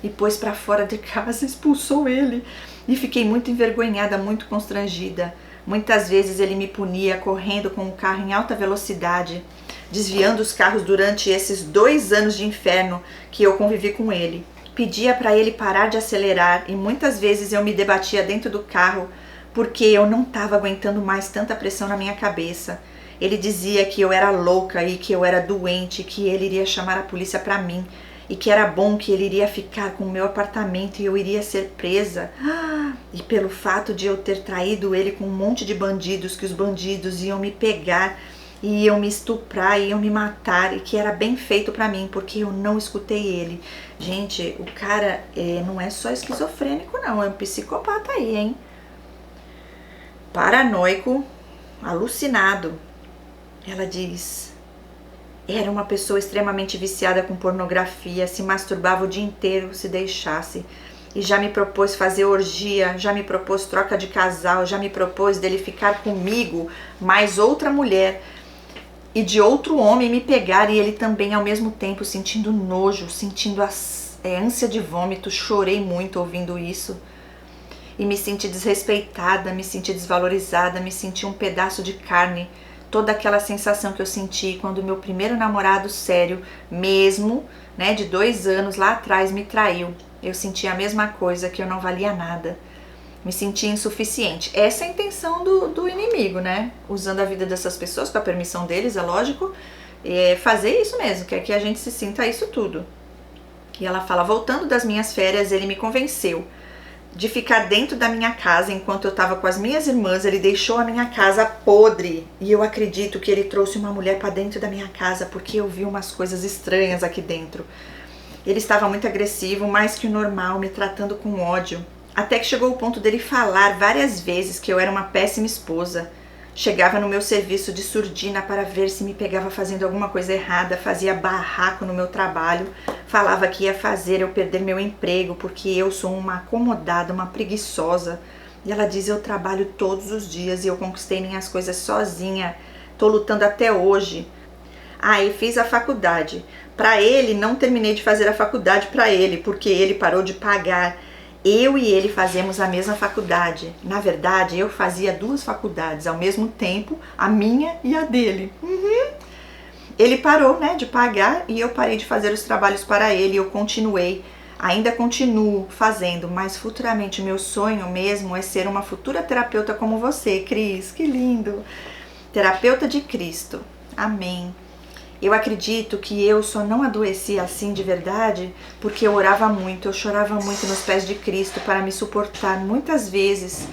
e pôs pra fora de casa, expulsou ele. E fiquei muito envergonhada, muito constrangida. Muitas vezes ele me punia correndo com o carro em alta velocidade, desviando os carros durante esses 2 anos de inferno que eu convivi com ele. Pedia para ele parar de acelerar e muitas vezes eu me debatia dentro do carro porque eu não estava aguentando mais tanta pressão na minha cabeça. Ele dizia que eu era louca e que eu era doente, que ele iria chamar a polícia para mim e que era bom que ele iria ficar com o meu apartamento e eu iria ser presa. E pelo fato de eu ter traído ele com um monte de bandidos, que os bandidos iam me pegar e iam me estuprar, iam me matar, e que era bem feito pra mim, porque eu não escutei ele. Gente, o cara não é só esquizofrênico não, é um psicopata aí, hein? Paranoico, alucinado. Ela diz: era uma pessoa extremamente viciada com pornografia, se masturbava o dia inteiro se deixasse. E já me propôs fazer orgia, já me propôs troca de casal, já me propôs dele ficar comigo, mais outra mulher e de outro homem me pegar, e ele também ao mesmo tempo sentindo nojo, sentindo ânsia de vômito. Chorei muito ouvindo isso e me senti desrespeitada, me senti desvalorizada, me senti um pedaço de carne. Toda aquela sensação que eu senti quando meu primeiro namorado sério, mesmo, né, de 2 anos lá atrás, me traiu. Eu senti a mesma coisa, que eu não valia nada. Me senti insuficiente. Essa é a intenção do inimigo, né? Usando a vida dessas pessoas, com a permissão deles, é lógico, fazer isso mesmo, quer que a gente se sinta isso tudo. E ela fala: voltando das minhas férias, ele me convenceu de ficar dentro da minha casa enquanto eu estava com as minhas irmãs. Ele deixou a minha casa podre e eu acredito que ele trouxe uma mulher para dentro da minha casa porque eu vi umas coisas estranhas aqui dentro. Ele estava muito agressivo, mais que o normal, me tratando com ódio. Até que chegou o ponto dele falar várias vezes que eu era uma péssima esposa. Chegava no meu serviço de surdina para ver se me pegava fazendo alguma coisa errada, fazia barraco no meu trabalho, falava que ia fazer eu perder meu emprego porque eu sou uma acomodada, uma preguiçosa. E ela diz: eu trabalho todos os dias e eu conquistei minhas coisas sozinha, tô lutando até hoje. Aí fiz a faculdade. Para ele, não terminei de fazer a faculdade para ele, porque ele parou de pagar. Eu e ele fazemos a mesma faculdade. Na verdade, eu fazia 2 faculdades ao mesmo tempo, a minha e a dele. Ele parou, né, de pagar e eu parei de fazer os trabalhos para ele. Eu continuei, ainda continuo fazendo, mas futuramente meu sonho mesmo é ser uma futura terapeuta como você, Cris. Que lindo! Terapeuta de Cristo. Amém. Eu acredito que eu só não adoeci assim de verdade porque eu orava muito, eu chorava muito nos pés de Cristo para me suportar. Muitas vezes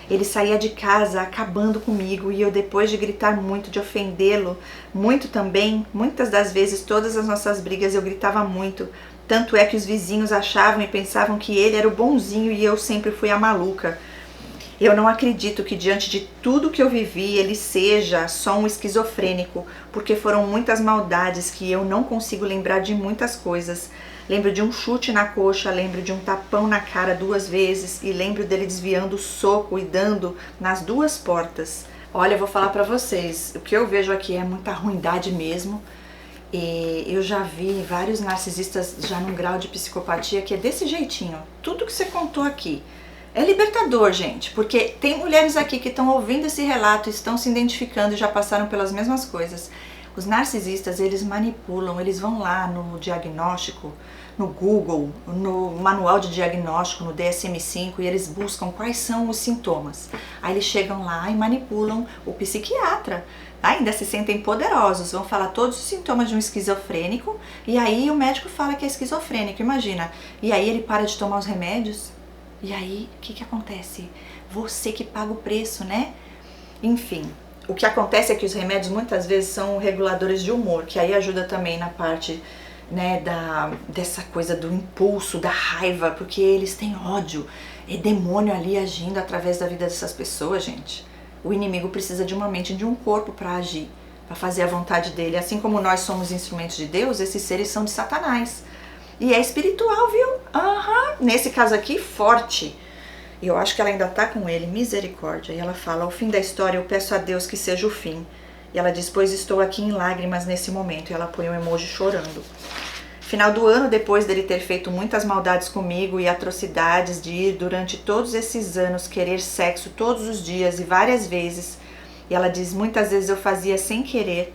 ele saía de casa acabando comigo e eu, depois de gritar muito, de ofendê-lo muito também, muitas das vezes, todas as nossas brigas eu gritava muito. Tanto é que os vizinhos achavam e pensavam que ele era o bonzinho e eu sempre fui a maluca. Eu não acredito que diante de tudo que eu vivi ele seja só um esquizofrênico, porque foram muitas maldades que eu não consigo lembrar de muitas coisas. Lembro de um chute na coxa, lembro de um tapão na cara 2 vezes e lembro dele desviando o soco e dando nas 2 portas. Olha, eu vou falar pra vocês, o que eu vejo aqui é muita ruindade mesmo. E eu já vi vários narcisistas já num grau de psicopatia que é desse jeitinho. Tudo que você contou aqui é libertador, gente, porque tem mulheres aqui que estão ouvindo esse relato, estão se identificando e já passaram pelas mesmas coisas. Os narcisistas, eles manipulam, eles vão lá no diagnóstico, no Google, no manual de diagnóstico, no DSM-5, e eles buscam quais são os sintomas. Aí eles chegam lá e manipulam o psiquiatra. Ainda se sentem poderosos, vão falar todos os sintomas de um esquizofrênico, e aí o médico fala que é esquizofrênico, imagina. E aí ele para de tomar os remédios. E aí, o que acontece? Você que paga o preço, né? Enfim, o que acontece é que os remédios muitas vezes são reguladores de humor, que aí ajuda também na parte, né, dessa coisa do impulso, da raiva, porque eles têm ódio, é demônio ali agindo através da vida dessas pessoas, gente. O inimigo precisa de uma mente e de um corpo para agir, para fazer a vontade dele. Assim como nós somos instrumentos de Deus, esses seres são de Satanás. E é espiritual, viu? Aham. Nesse caso aqui, forte. E eu acho que ela ainda tá com ele, misericórdia. E ela fala, ao fim da história eu peço a Deus que seja o fim. E ela diz, pois estou aqui em lágrimas nesse momento. E ela põe um emoji chorando. Final do ano, depois dele ter feito muitas maldades comigo e atrocidades de ir durante todos esses anos querer sexo todos os dias e várias vezes. E ela diz, muitas vezes eu fazia sem querer.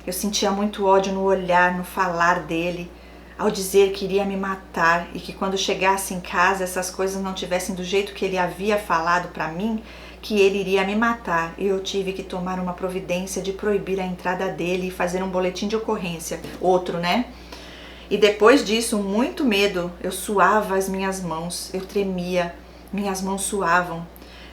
Eu sentia muito ódio no olhar, no falar dele, ao dizer que iria me matar e que quando chegasse em casa essas coisas não tivessem do jeito que ele havia falado pra mim, que ele iria me matar. E eu tive que tomar uma providência de proibir a entrada dele e fazer um boletim de ocorrência. Outro, né? E depois disso, muito medo, eu suava as minhas mãos, eu tremia, minhas mãos suavam.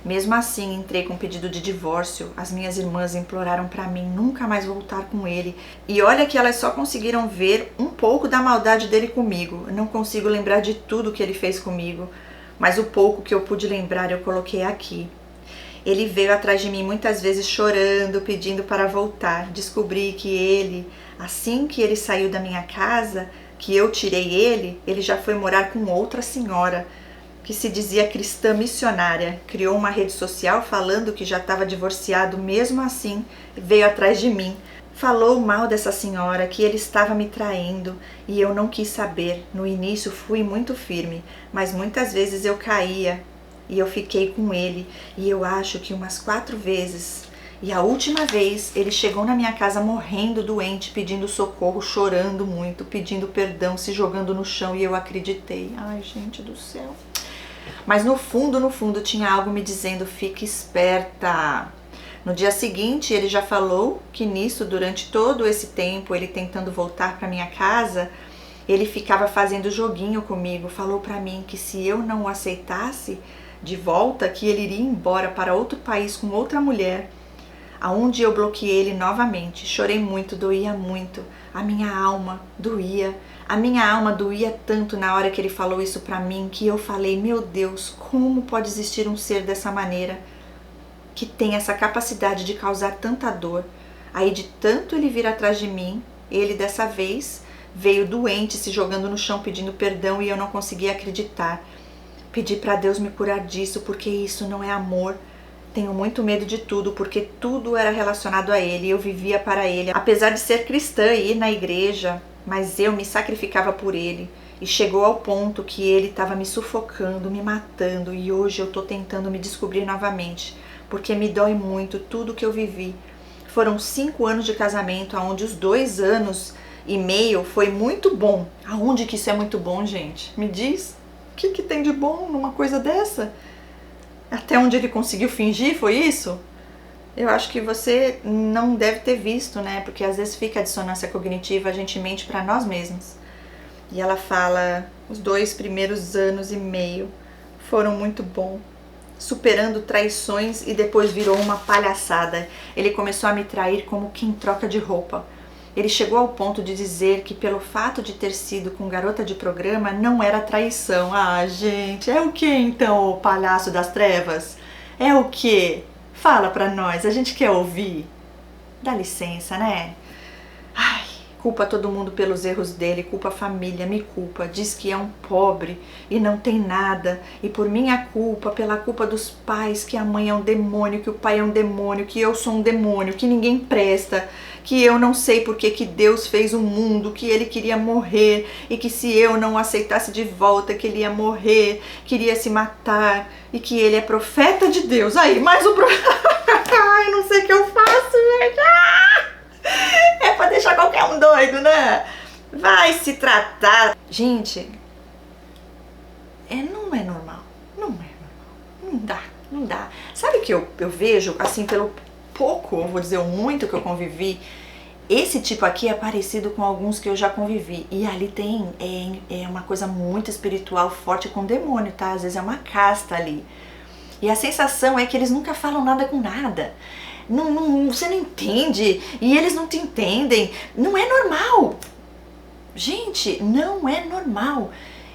Mesmo assim, entrei com pedido de divórcio, as minhas irmãs imploraram pra mim nunca mais voltar com ele. E olha que elas só conseguiram ver um pouco da maldade dele comigo. Eu não consigo lembrar de tudo que ele fez comigo, mas o pouco que eu pude lembrar eu coloquei aqui. Ele veio atrás de mim muitas vezes chorando, pedindo para voltar. Descobri que ele, assim que ele saiu da minha casa, que eu tirei ele já foi morar com outra senhora, que se dizia cristã missionária. Criou uma rede social falando que já estava divorciado, mesmo assim veio atrás de mim. Falou mal dessa senhora, que ele estava me traindo e eu não quis saber. No início fui muito firme, mas muitas vezes eu caía e eu fiquei com ele. E eu acho que umas 4 vezes. E a última vez ele chegou na minha casa morrendo doente, pedindo socorro, chorando muito, pedindo perdão, se jogando no chão e eu acreditei. Ai, gente do céu. Mas no fundo tinha algo me dizendo, fique esperta. No dia seguinte ele já falou que nisso, durante todo esse tempo, ele tentando voltar para minha casa, ele ficava fazendo joguinho comigo. Falou para mim que se eu não o aceitasse de volta, que ele iria embora para outro país com outra mulher. Aonde eu bloqueei ele novamente, chorei muito, doía muito, a minha alma doía. A minha alma doía tanto na hora que ele falou isso pra mim, que eu falei, meu Deus, como pode existir um ser dessa maneira, que tem essa capacidade de causar tanta dor. Aí de tanto ele vir atrás de mim, ele dessa vez veio doente, se jogando no chão, pedindo perdão e eu não conseguia acreditar. Pedi pra Deus me curar disso, porque isso não é amor. Tenho muito medo de tudo, porque tudo era relacionado a ele, eu vivia para ele. Apesar de ser cristã e ir na igreja, mas eu me sacrificava por ele. E chegou ao ponto que ele estava me sufocando, me matando, e hoje eu estou tentando me descobrir novamente, porque me dói muito tudo que eu vivi. Foram 5 anos de casamento, onde os 2 anos e meio foi muito bom. Aonde que isso é muito bom, gente? Me diz, o que tem de bom numa coisa dessa? Até onde ele conseguiu fingir, foi isso? Eu acho que você não deve ter visto, né? Porque às vezes fica a dissonância cognitiva, a gente mente pra nós mesmos. E ela fala, os 2 primeiros anos e meio foram muito bons, superando traições e depois virou uma palhaçada. Ele começou a me trair como quem troca de roupa. Ele chegou ao ponto de dizer que pelo fato de ter sido com garota de programa não era traição. Ah, gente, é o que então, o palhaço das trevas? É o que? Fala pra nós, a gente quer ouvir. Dá licença, né? Ai, culpa todo mundo pelos erros dele, culpa a família, me culpa. Diz que é um pobre e não tem nada. E por minha culpa, pela culpa dos pais, que a mãe é um demônio, que o pai é um demônio, que eu sou um demônio, que ninguém presta, que eu não sei porque que Deus fez o mundo, que ele queria morrer e que se eu não o aceitasse de volta, que ele ia morrer, queria se matar e que ele é profeta de Deus. Aí, mais um Ai, não sei o que eu faço, gente. É pra deixar qualquer um doido, né? Vai se tratar. Gente, não é normal. Não é normal. Não dá. Sabe o que eu vejo, assim, pelo pouco, eu vou dizer o muito que eu convivi, esse tipo aqui é parecido com alguns que eu já convivi. E ali tem uma coisa muito espiritual, forte com demônio, tá? Às vezes é uma casta ali. E a sensação é que eles nunca falam nada com nada. Você não entende e eles não te entendem. Não é normal. Gente, não é normal.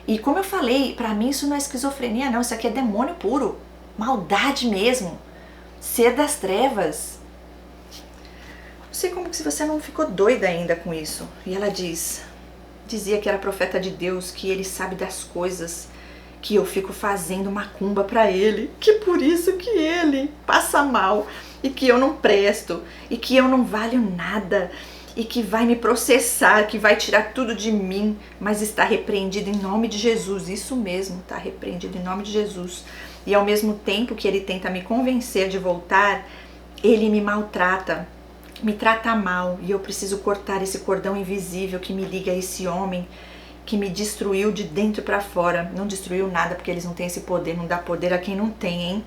E como eu falei, pra mim isso não é esquizofrenia não, isso aqui é demônio puro. Maldade mesmo. Ser das trevas. Não sei como que se você não ficou doida ainda com isso. E ela diz, dizia que era profeta de Deus, que ele sabe das coisas, que eu fico fazendo macumba pra ele, que por isso que ele passa mal, e que eu não presto, e que eu não valho nada, e que vai me processar, que vai tirar tudo de mim, mas está repreendido em nome de Jesus. Isso mesmo, está repreendido em nome de Jesus. E ao mesmo tempo que ele tenta me convencer de voltar, ele me maltrata, me trata mal, e eu preciso cortar esse cordão invisível que me liga a esse homem que me destruiu de dentro para fora. Não destruiu nada, porque eles não têm esse poder, não dá poder a quem não tem, hein?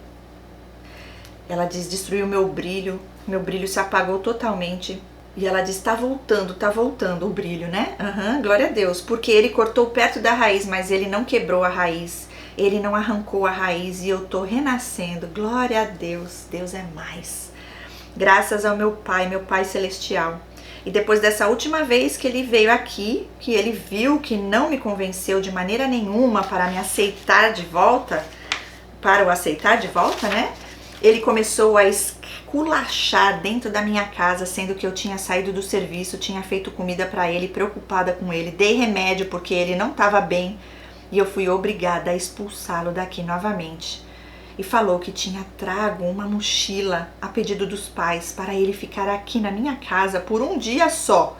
Ela diz, destruiu meu brilho se apagou totalmente. E ela diz, tá voltando o brilho, né? Glória a Deus, porque ele cortou perto da raiz, mas ele não quebrou a raiz, ele não arrancou a raiz, e eu tô renascendo. Glória a Deus, Deus é mais. Graças ao meu Pai celestial. E depois dessa última vez que ele veio aqui, que ele viu que não me convenceu de maneira nenhuma para me aceitar de volta, né? Ele começou a esculachar dentro da minha casa, sendo que eu tinha saído do serviço, tinha feito comida para ele, preocupada com ele, dei remédio porque ele não estava bem, e eu fui obrigada a expulsá-lo daqui novamente. E falou que tinha trago uma mochila a pedido dos pais para ele ficar aqui na minha casa por um dia só,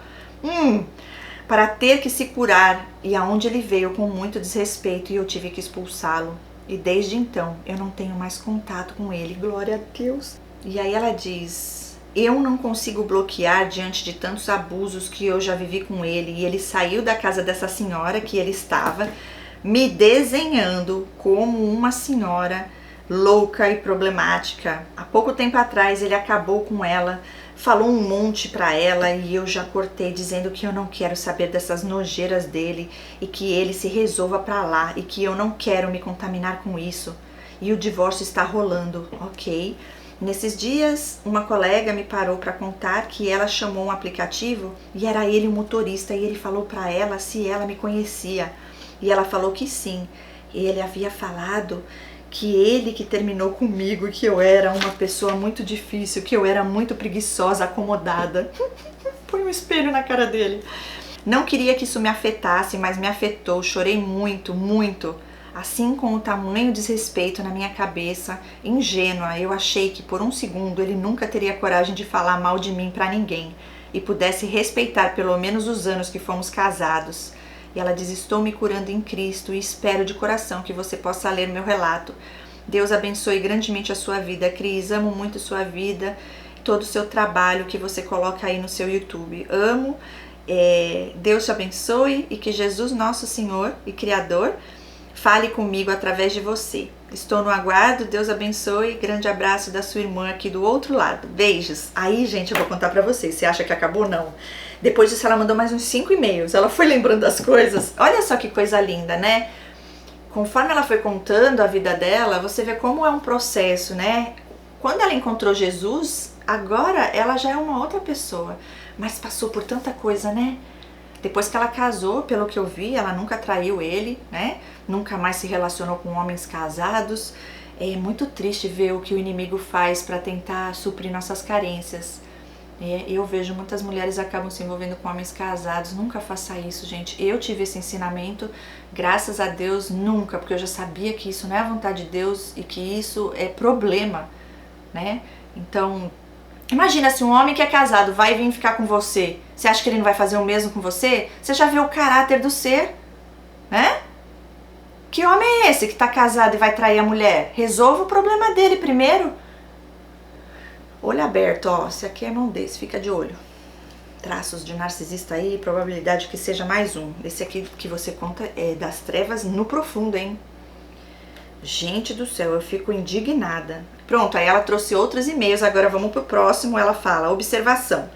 para ter que se curar, e aonde ele veio com muito desrespeito, e eu tive que expulsá-lo. E desde então eu não tenho mais contato com ele. Glória a Deus. E aí ela diz, eu não consigo bloquear diante de tantos abusos que eu já vivi com ele. E ele saiu da casa dessa senhora que ele estava, me desenhando como uma senhora louca e problemática. Há pouco tempo atrás ele acabou com ela, falou um monte pra ela, e eu já cortei dizendo que eu não quero saber dessas nojeiras dele, e que ele se resolva pra lá, e que eu não quero me contaminar com isso. E o divórcio está rolando, ok? Nesses dias, uma colega me parou para contar que ela chamou um aplicativo e era ele o motorista, e ele falou para ela se ela me conhecia. E ela falou que sim. E ele havia falado que ele que terminou comigo, que eu era uma pessoa muito difícil, que eu era muito preguiçosa, acomodada. Põe um espelho na cara dele. Não queria que isso me afetasse, mas me afetou. Chorei muito, muito. Assim, com o tamanho desrespeito na minha cabeça, ingênua, eu achei que por um segundo ele nunca teria coragem de falar mal de mim pra ninguém e pudesse respeitar pelo menos os anos que fomos casados. E ela diz, estou me curando em Cristo e espero de coração que você possa ler meu relato. Deus abençoe grandemente a sua vida, Cris. Amo muito sua vida, todo o seu trabalho que você coloca aí no seu YouTube. Amo. Deus te abençoe e que Jesus, nosso Senhor e Criador, fale comigo através de você. Estou no aguardo, Deus abençoe. Grande abraço da sua irmã aqui do outro lado. Beijos. Aí, gente, eu vou contar pra vocês. Você acha que acabou? Não. Depois disso, ela mandou mais uns 5 e-mails. Ela foi lembrando das coisas. Olha só que coisa linda, né? Conforme ela foi contando a vida dela, você vê como é um processo, né? Quando ela encontrou Jesus, agora ela já é uma outra pessoa. Mas passou por tanta coisa, né? Depois que ela casou, pelo que eu vi, ela nunca traiu ele, né? Nunca mais se relacionou com homens casados. É muito triste ver o que o inimigo faz para tentar suprir nossas carências. Eu vejo muitas mulheres acabam se envolvendo com homens casados. Nunca faça isso, gente. Eu tive esse ensinamento, graças a Deus, nunca, porque eu já sabia que isso não é a vontade de Deus e que isso é problema, né? Então, imagina se um homem que é casado vai vir ficar com você. Você acha que ele não vai fazer o mesmo com você? Você já viu o caráter do ser, né? Que homem é esse que tá casado e vai trair a mulher? Resolva o problema dele primeiro. Olho aberto, ó, se aqui é mão desse, fica de olho. Traços de narcisista aí, probabilidade que seja mais um. Esse aqui que você conta é das trevas no profundo, hein? Gente do céu, eu fico indignada. Pronto, aí ela trouxe outros e-mails, agora vamos pro próximo. Ela fala, observação.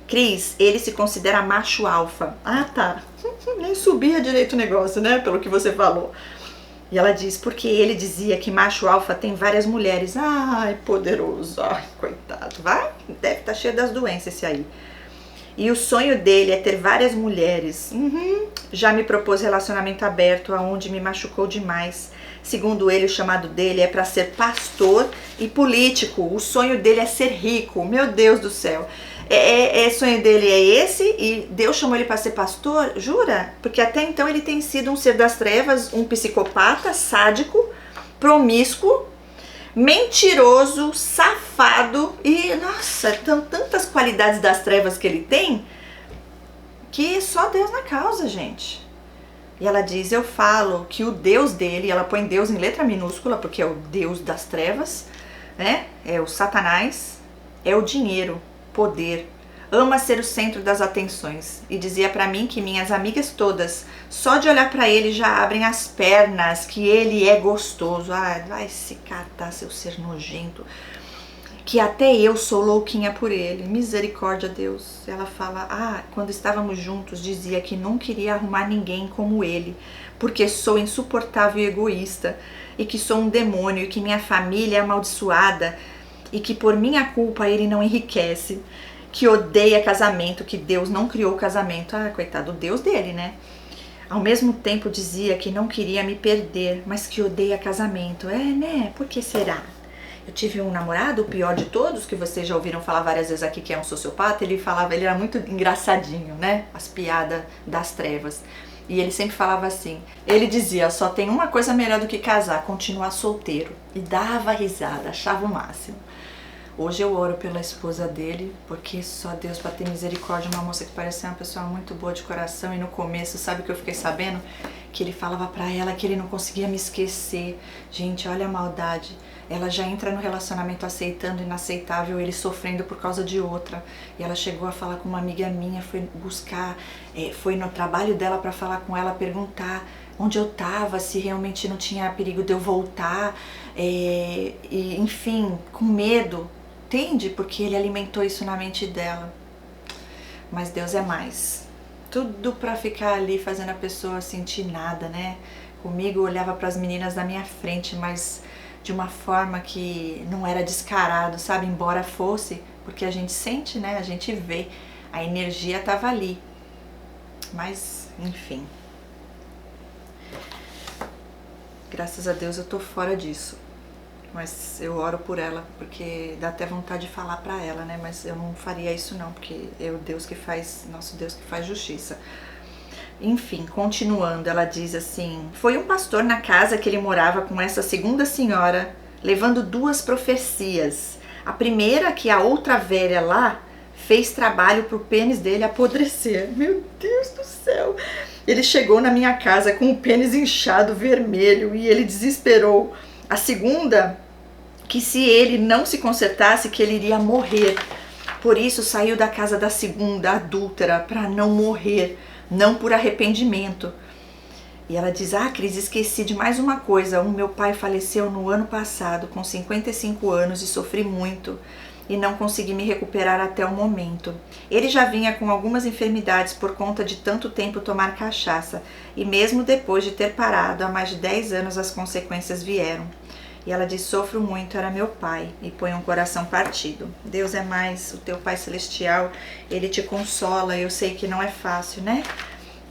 Cris, ele se considera macho alfa. Ah, tá. Nem subia direito o negócio, né? Pelo que você falou. E ela diz, porque ele dizia que macho alfa tem várias mulheres. Ai, poderoso. Ai, coitado. Vai, deve estar cheio das doenças esse aí. E o sonho dele é ter várias mulheres. Já me propôs relacionamento aberto, aonde me machucou demais. Segundo ele, o chamado dele é para ser pastor e político. O sonho dele é ser rico. Meu Deus do céu. Sonho dele é esse, e Deus chamou ele para ser pastor? Jura? Porque até então ele tem sido um ser das trevas, um psicopata, sádico, promíscuo, mentiroso, safado e, nossa, tantas qualidades das trevas que ele tem, que só Deus na causa, gente. E ela diz, eu falo que o Deus dele, ela põe Deus em letra minúscula, porque é o Deus das trevas, né? É o Satanás, é o dinheiro, poder, ama ser o centro das atenções. E dizia pra mim que minhas amigas todas, só de olhar pra ele já abrem as pernas, que ele é gostoso. Ah, vai se catar, seu ser nojento. Que até eu sou louquinha por ele. Misericórdia, Deus. Ela fala, quando estávamos juntos, dizia que não queria arrumar ninguém como ele, porque sou insuportável e egoísta, e que sou um demônio, e que minha família é amaldiçoada, e que por minha culpa ele não enriquece, que odeia casamento, que Deus não criou casamento. Coitado, o Deus dele, né? Ao mesmo tempo dizia que não queria me perder, mas que odeia casamento. Né? Por que será? Eu tive um namorado, o pior de todos, que vocês já ouviram falar várias vezes aqui, que é um sociopata. Ele era muito engraçadinho, né? As piadas das trevas. E ele sempre falava assim, ele dizia, só tem uma coisa melhor do que casar, continuar solteiro. E dava risada, achava o máximo. Hoje eu oro pela esposa dele, porque só Deus para ter misericórdia, uma moça que parecia uma pessoa muito boa de coração. E no começo, sabe o que eu fiquei sabendo? Que ele falava pra ela que ele não conseguia me esquecer. Gente, olha a maldade. Ela já entra no relacionamento aceitando o inaceitável, ele sofrendo por causa de outra. E ela chegou a falar com uma amiga minha, foi no trabalho dela para falar com ela, perguntar onde eu tava, se realmente não tinha perigo de eu voltar, enfim, com medo. Entende? Porque ele alimentou isso na mente dela. Mas Deus é mais. Tudo pra ficar ali fazendo a pessoa sentir nada, né? Comigo eu olhava pras meninas da minha frente, mas de uma forma que não era descarado, sabe? Embora fosse, porque a gente sente, né? A gente vê. A energia tava ali. Mas, enfim. Graças a Deus eu tô fora disso. Mas eu oro por ela, porque dá até vontade de falar pra ela, né? Mas eu não faria isso não, porque é o Deus que faz, nosso Deus que faz justiça. Enfim, continuando, ela diz assim, foi um pastor na casa que ele morava com essa segunda senhora, levando 2 profecias. A primeira, que a outra velha lá fez trabalho pro pênis dele apodrecer. Meu Deus do céu! Ele chegou na minha casa com o pênis inchado, vermelho, e ele desesperou. A segunda, que se ele não se consertasse, que ele iria morrer. Por isso saiu da casa da segunda, adúltera, para não morrer, não por arrependimento. E ela diz, Cris, esqueci de mais uma coisa. O meu pai faleceu no ano passado, com 55 anos, e sofri muito. E não consegui me recuperar até o momento. Ele já vinha com algumas enfermidades por conta de tanto tempo tomar cachaça. E mesmo depois de ter parado, há mais de 10 anos as consequências vieram. E ela diz, sofro muito, era meu pai. E põe um coração partido. Deus é mais, o teu Pai Celestial, ele te consola. Eu sei que não é fácil, né?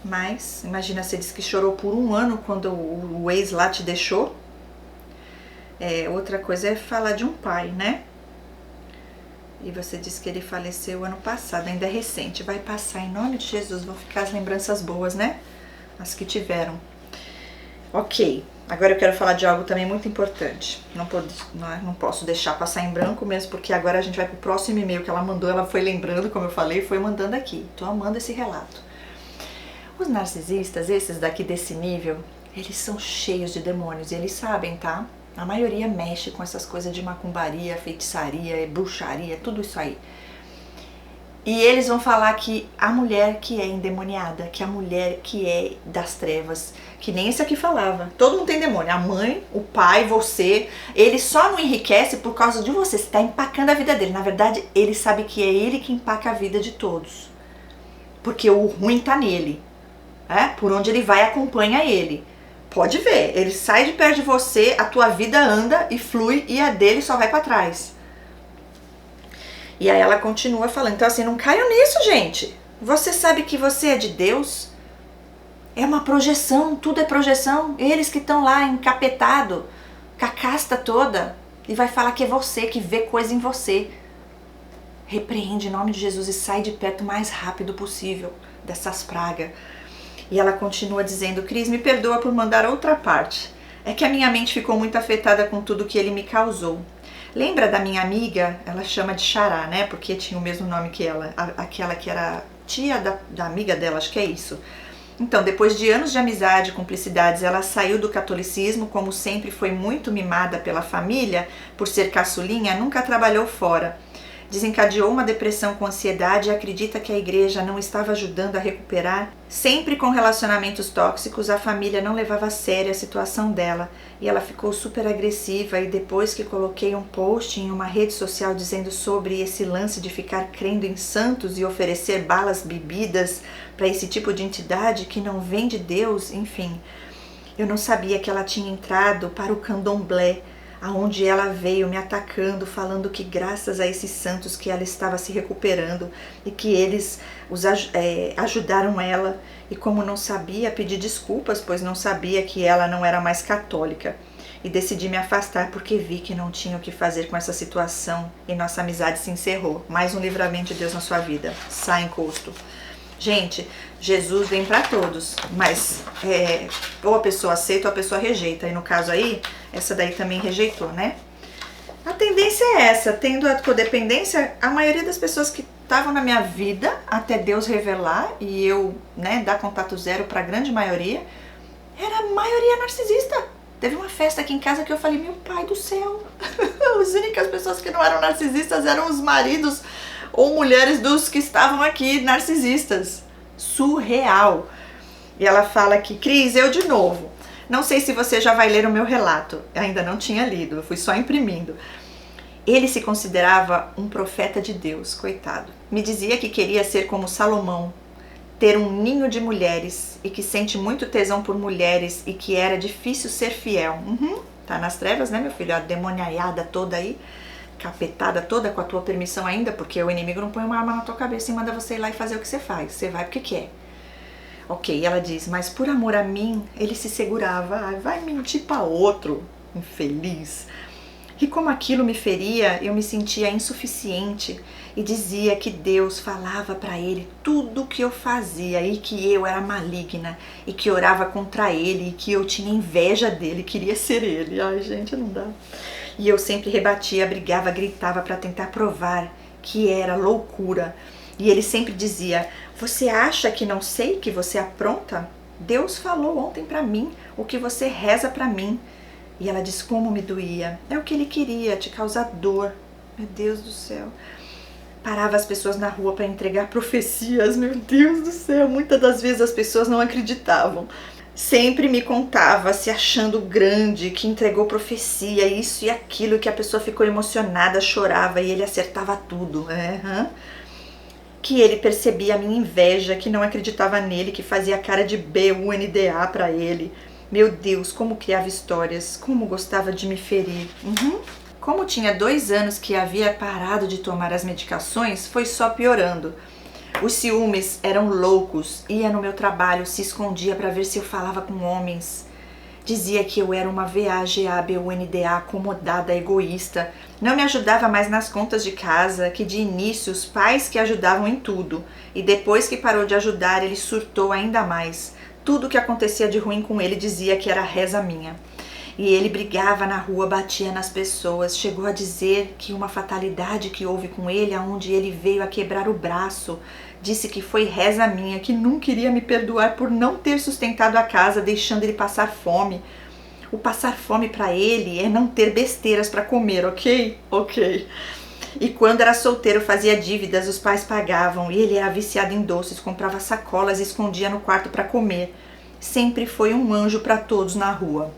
Mas, imagina, você disse que chorou por 1 ano quando o ex lá te deixou. Outra coisa é falar de um pai, né? E você disse que ele faleceu ano passado, ainda é recente. Vai passar, em nome de Jesus, vão ficar as lembranças boas, né? As que tiveram. Ok, agora eu quero falar de algo também muito importante. Não posso deixar passar em branco mesmo, porque agora a gente vai pro próximo e-mail que ela mandou. Ela foi lembrando, como eu falei, foi mandando aqui. Tô amando esse relato. Os narcisistas, esses daqui desse nível, eles são cheios de demônios, e eles sabem, tá? A maioria mexe com essas coisas de macumbaria, feitiçaria, bruxaria, tudo isso aí. E eles vão falar que a mulher que é endemoniada, que a mulher que é das trevas, que nem esse aqui falava. Todo mundo tem demônio, a mãe, o pai, você. Ele só não enriquece por causa de você, você está empacando a vida dele. Na verdade, ele sabe que é ele que empaca a vida de todos. Porque o ruim tá nele. Por onde ele vai, acompanha ele. Pode ver, ele sai de perto de você, a tua vida anda e flui e a dele só vai pra trás. E aí ela continua falando, então assim, não caiam nisso, gente. Você sabe que você é de Deus? É uma projeção, tudo é projeção. Eles que estão lá encapetado, com a casta toda, e vai falar que é você, que vê coisa em você. repreende em nome de Jesus e sai de perto o mais rápido possível dessas pragas. E ela continua dizendo, Cris, me perdoa por mandar outra parte. É que a minha mente ficou muito afetada com tudo que ele me causou. Lembra da minha amiga? Ela chama de Xará, né? Porque tinha o mesmo nome que ela, aquela que era tia da amiga dela, acho que é isso. Então, depois de anos de amizade e cumplicidades, ela saiu do catolicismo, como sempre foi muito mimada pela família, por ser caçulinha, nunca trabalhou fora. Desencadeou uma depressão com ansiedade e acredita que a igreja não estava ajudando a recuperar. Sempre com relacionamentos tóxicos, a família não levava a sério a situação dela e ela ficou super agressiva. E depois que coloquei um post em uma rede social dizendo sobre esse lance de ficar crendo em santos e oferecer balas bebidas para esse tipo de entidade que não vem de Deus, enfim, eu não sabia que ela tinha entrado para o candomblé, aonde ela veio me atacando, falando que graças a esses santos que ela estava se recuperando e que eles ajudaram ela. E como não sabia, pedi desculpas, pois não sabia que ela não era mais católica. E decidi me afastar porque vi que não tinha o que fazer com essa situação e nossa amizade se encerrou. Mais um livramento de Deus na sua vida. Sai encosto. Gente, Jesus vem para todos, mas ou a pessoa aceita ou a pessoa rejeita. E no caso aí, essa daí também rejeitou, né? A tendência é essa, tendo a codependência, a maioria das pessoas que estavam na minha vida, até Deus revelar, e eu, né, dar contato zero para a grande maioria, era a maioria narcisista. Teve uma festa aqui em casa que eu falei, meu pai do céu, as únicas pessoas que não eram narcisistas eram os maridos ou mulheres dos que estavam aqui narcisistas. Surreal. E ela fala aqui, Cris, eu de novo. Não sei se você já vai ler o meu relato. Eu ainda não tinha lido, eu fui só imprimindo. Ele se considerava um profeta de Deus, coitado. Me dizia que queria ser como Salomão, ter um ninho de mulheres e que sente muito tesão por mulheres e que era difícil ser fiel. Tá nas trevas, né, meu filho? A demoniaiada toda aí, capetada toda, com a tua permissão ainda, porque o inimigo não põe uma arma na tua cabeça e manda você ir lá e fazer o que você faz. Você vai porque quer. Ok, ela diz, mas por amor a mim, ele se segurava. Ai, vai mentir pra outro, infeliz. E como aquilo me feria, eu me sentia insuficiente e dizia que Deus falava para ele tudo o que eu fazia e que eu era maligna e que orava contra ele e que eu tinha inveja dele, queria ser ele. Ai, gente, não dá. E eu sempre rebatia, brigava, gritava para tentar provar que era loucura. E ele sempre dizia, você acha que não sei que você apronta? Deus falou ontem para mim o que você reza para mim. E ela diz, como me doía. É o que ele queria, te causar dor. Meu Deus do céu. Parava as pessoas na rua para entregar profecias. Meu Deus do céu. Muitas das vezes as pessoas não acreditavam. Sempre me contava, se achando grande, que entregou profecia, isso e aquilo, que a pessoa ficou emocionada, chorava e ele acertava tudo. Que ele percebia a minha inveja, que não acreditava nele, que fazia cara de BUNDA para ele. Meu Deus, como criava histórias, como gostava de me ferir. Como tinha 2 anos que havia parado de tomar as medicações, foi só piorando. Os ciúmes eram loucos, ia no meu trabalho, se escondia para ver se eu falava com homens. Dizia que eu era uma VAGABUNDA, acomodada, egoísta. Não me ajudava mais nas contas de casa, que de início os pais que ajudavam em tudo. E depois que parou de ajudar, ele surtou ainda mais. Tudo que acontecia de ruim com ele dizia que era reza minha. E ele brigava na rua, batia nas pessoas, chegou a dizer que uma fatalidade que houve com ele, aonde ele veio a quebrar o braço, disse que foi reza minha, que nunca iria me perdoar por não ter sustentado a casa, deixando ele passar fome. O passar fome para ele é não ter besteiras para comer, ok? Ok. E quando era solteiro fazia dívidas, os pais pagavam, e ele era viciado em doces, comprava sacolas e escondia no quarto para comer. Sempre foi um anjo para todos na rua.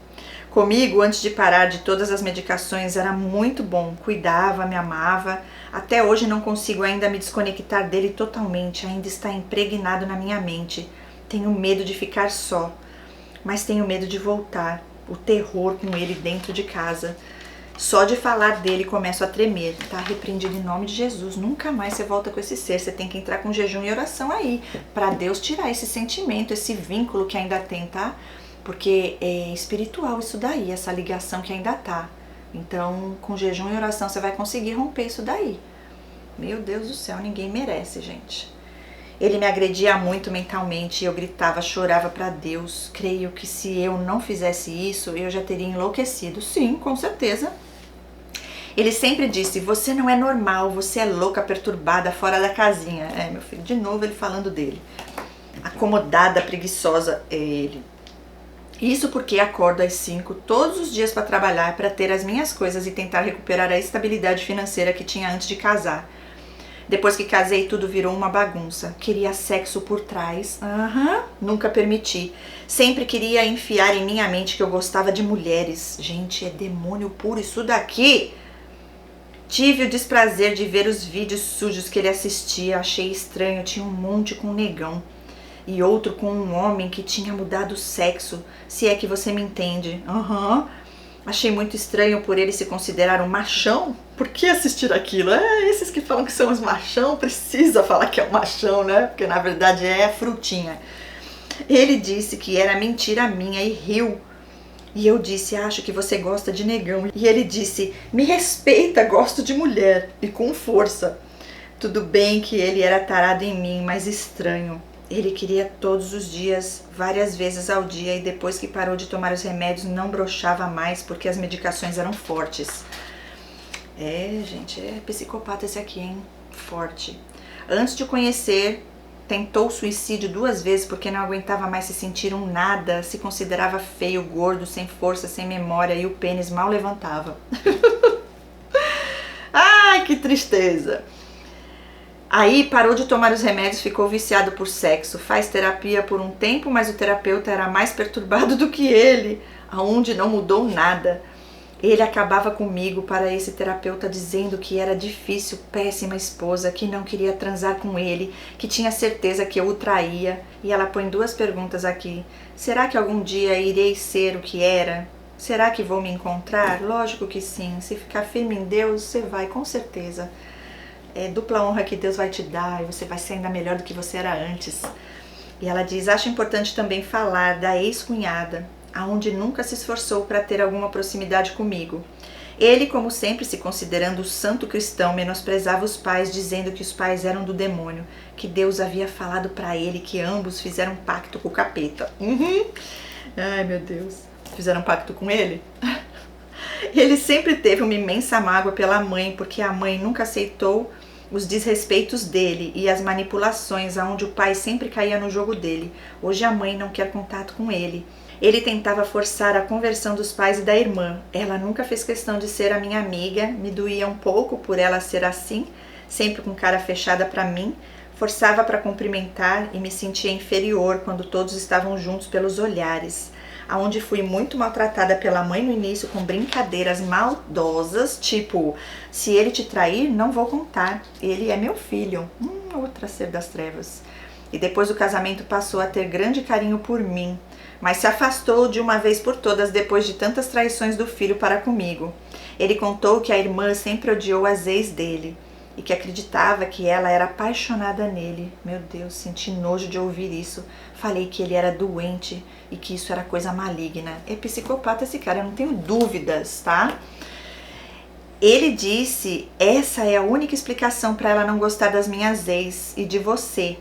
Comigo, antes de parar de todas as medicações, era muito bom, cuidava, me amava. Até hoje não consigo ainda me desconectar dele totalmente, ainda está impregnado na minha mente. Tenho medo de ficar só, mas tenho medo de voltar, o terror com ele dentro de casa. Só de falar dele começo a tremer, tá? Repreendido em nome de Jesus. Nunca mais você volta com esse ser. Você tem que entrar com jejum e oração aí, pra Deus tirar esse sentimento, esse vínculo que ainda tem, tá? Porque é espiritual isso daí, essa ligação que ainda tá. Então, com jejum e oração você vai conseguir romper isso daí. Meu Deus do céu, ninguém merece, gente. Ele me agredia muito mentalmente e eu gritava, chorava para Deus. Creio que se eu não fizesse isso, eu já teria enlouquecido. Sim, com certeza. Ele sempre disse, você não é normal, você é louca, perturbada, fora da casinha. É, meu filho, de novo ele falando dele. Acomodada, preguiçosa, é ele. Isso porque acordo às 5 todos os dias para trabalhar, para ter as minhas coisas e tentar recuperar a estabilidade financeira que tinha antes de casar. Depois que casei, tudo virou uma bagunça. Queria sexo por trás. Nunca permiti. Sempre queria enfiar em minha mente que eu gostava de mulheres. Gente, é demônio puro isso daqui. Tive o desprazer de ver os vídeos sujos que ele assistia. Achei estranho. Tinha um monte com um negão. E outro com um homem que tinha mudado o sexo. Se é que você me entende. Achei muito estranho por ele se considerar um machão. Por que assistir aquilo? Esses que falam que são os machão, precisa falar que é um machão, né? Porque na verdade é a frutinha. Ele disse que era mentira minha e riu. E eu disse, acho que você gosta de negão. E ele disse, me respeita, gosto de mulher. E com força. Tudo bem que ele era tarado em mim, mas estranho. Ele queria todos os dias, várias vezes ao dia, e depois que parou de tomar os remédios não broxava mais porque as medicações eram fortes. É, gente, é psicopata esse aqui, hein? Forte. Antes de conhecer, tentou suicídio 2 vezes porque não aguentava mais se sentir um nada, se considerava feio, gordo, sem força, sem memória e o pênis mal levantava. Ai, que tristeza! Aí parou de tomar os remédios, ficou viciado por sexo, faz terapia por um tempo, mas o terapeuta era mais perturbado do que ele, aonde não mudou nada. Ele acabava comigo para esse terapeuta dizendo que era difícil, péssima esposa, que não queria transar com ele, que tinha certeza que eu o traía. E ela põe 2 perguntas aqui. Será que algum dia irei ser o que era? Será que vou me encontrar? Lógico que sim. Se ficar firme em Deus, você vai, com certeza. É dupla honra que Deus vai te dar e você vai ser ainda melhor do que você era antes. E ela diz, acho importante também falar da ex-cunhada, aonde nunca se esforçou para ter alguma proximidade comigo. Ele, como sempre, se considerando santo cristão, menosprezava os pais, dizendo que os pais eram do demônio, que Deus havia falado para ele que ambos fizeram pacto com o capeta. Ai, meu Deus. Fizeram pacto com ele? Ele sempre teve uma imensa mágoa pela mãe, porque a mãe nunca aceitou os desrespeitos dele e as manipulações, aonde o pai sempre caía no jogo dele. Hoje a mãe não quer contato com ele. Ele tentava forçar a conversão dos pais e da irmã. Ela nunca fez questão de ser a minha amiga, me doía um pouco por ela ser assim, sempre com cara fechada para mim. Forçava para cumprimentar e me sentia inferior quando todos estavam juntos pelos olhares. Aonde fui muito maltratada pela mãe no início com brincadeiras maldosas, tipo, se ele te trair, não vou contar, ele é meu filho, outra ser das trevas. E depois do casamento passou a ter grande carinho por mim, mas se afastou de uma vez por todas depois de tantas traições do filho para comigo. Ele contou que a irmã sempre odiou as ex dele e que acreditava que ela era apaixonada nele. Meu Deus, senti nojo de ouvir isso. Falei que ele era doente e que isso era coisa maligna. É psicopata esse cara, eu não tenho dúvidas, tá? Ele disse, essa é a única explicação para ela não gostar das minhas ex e de você.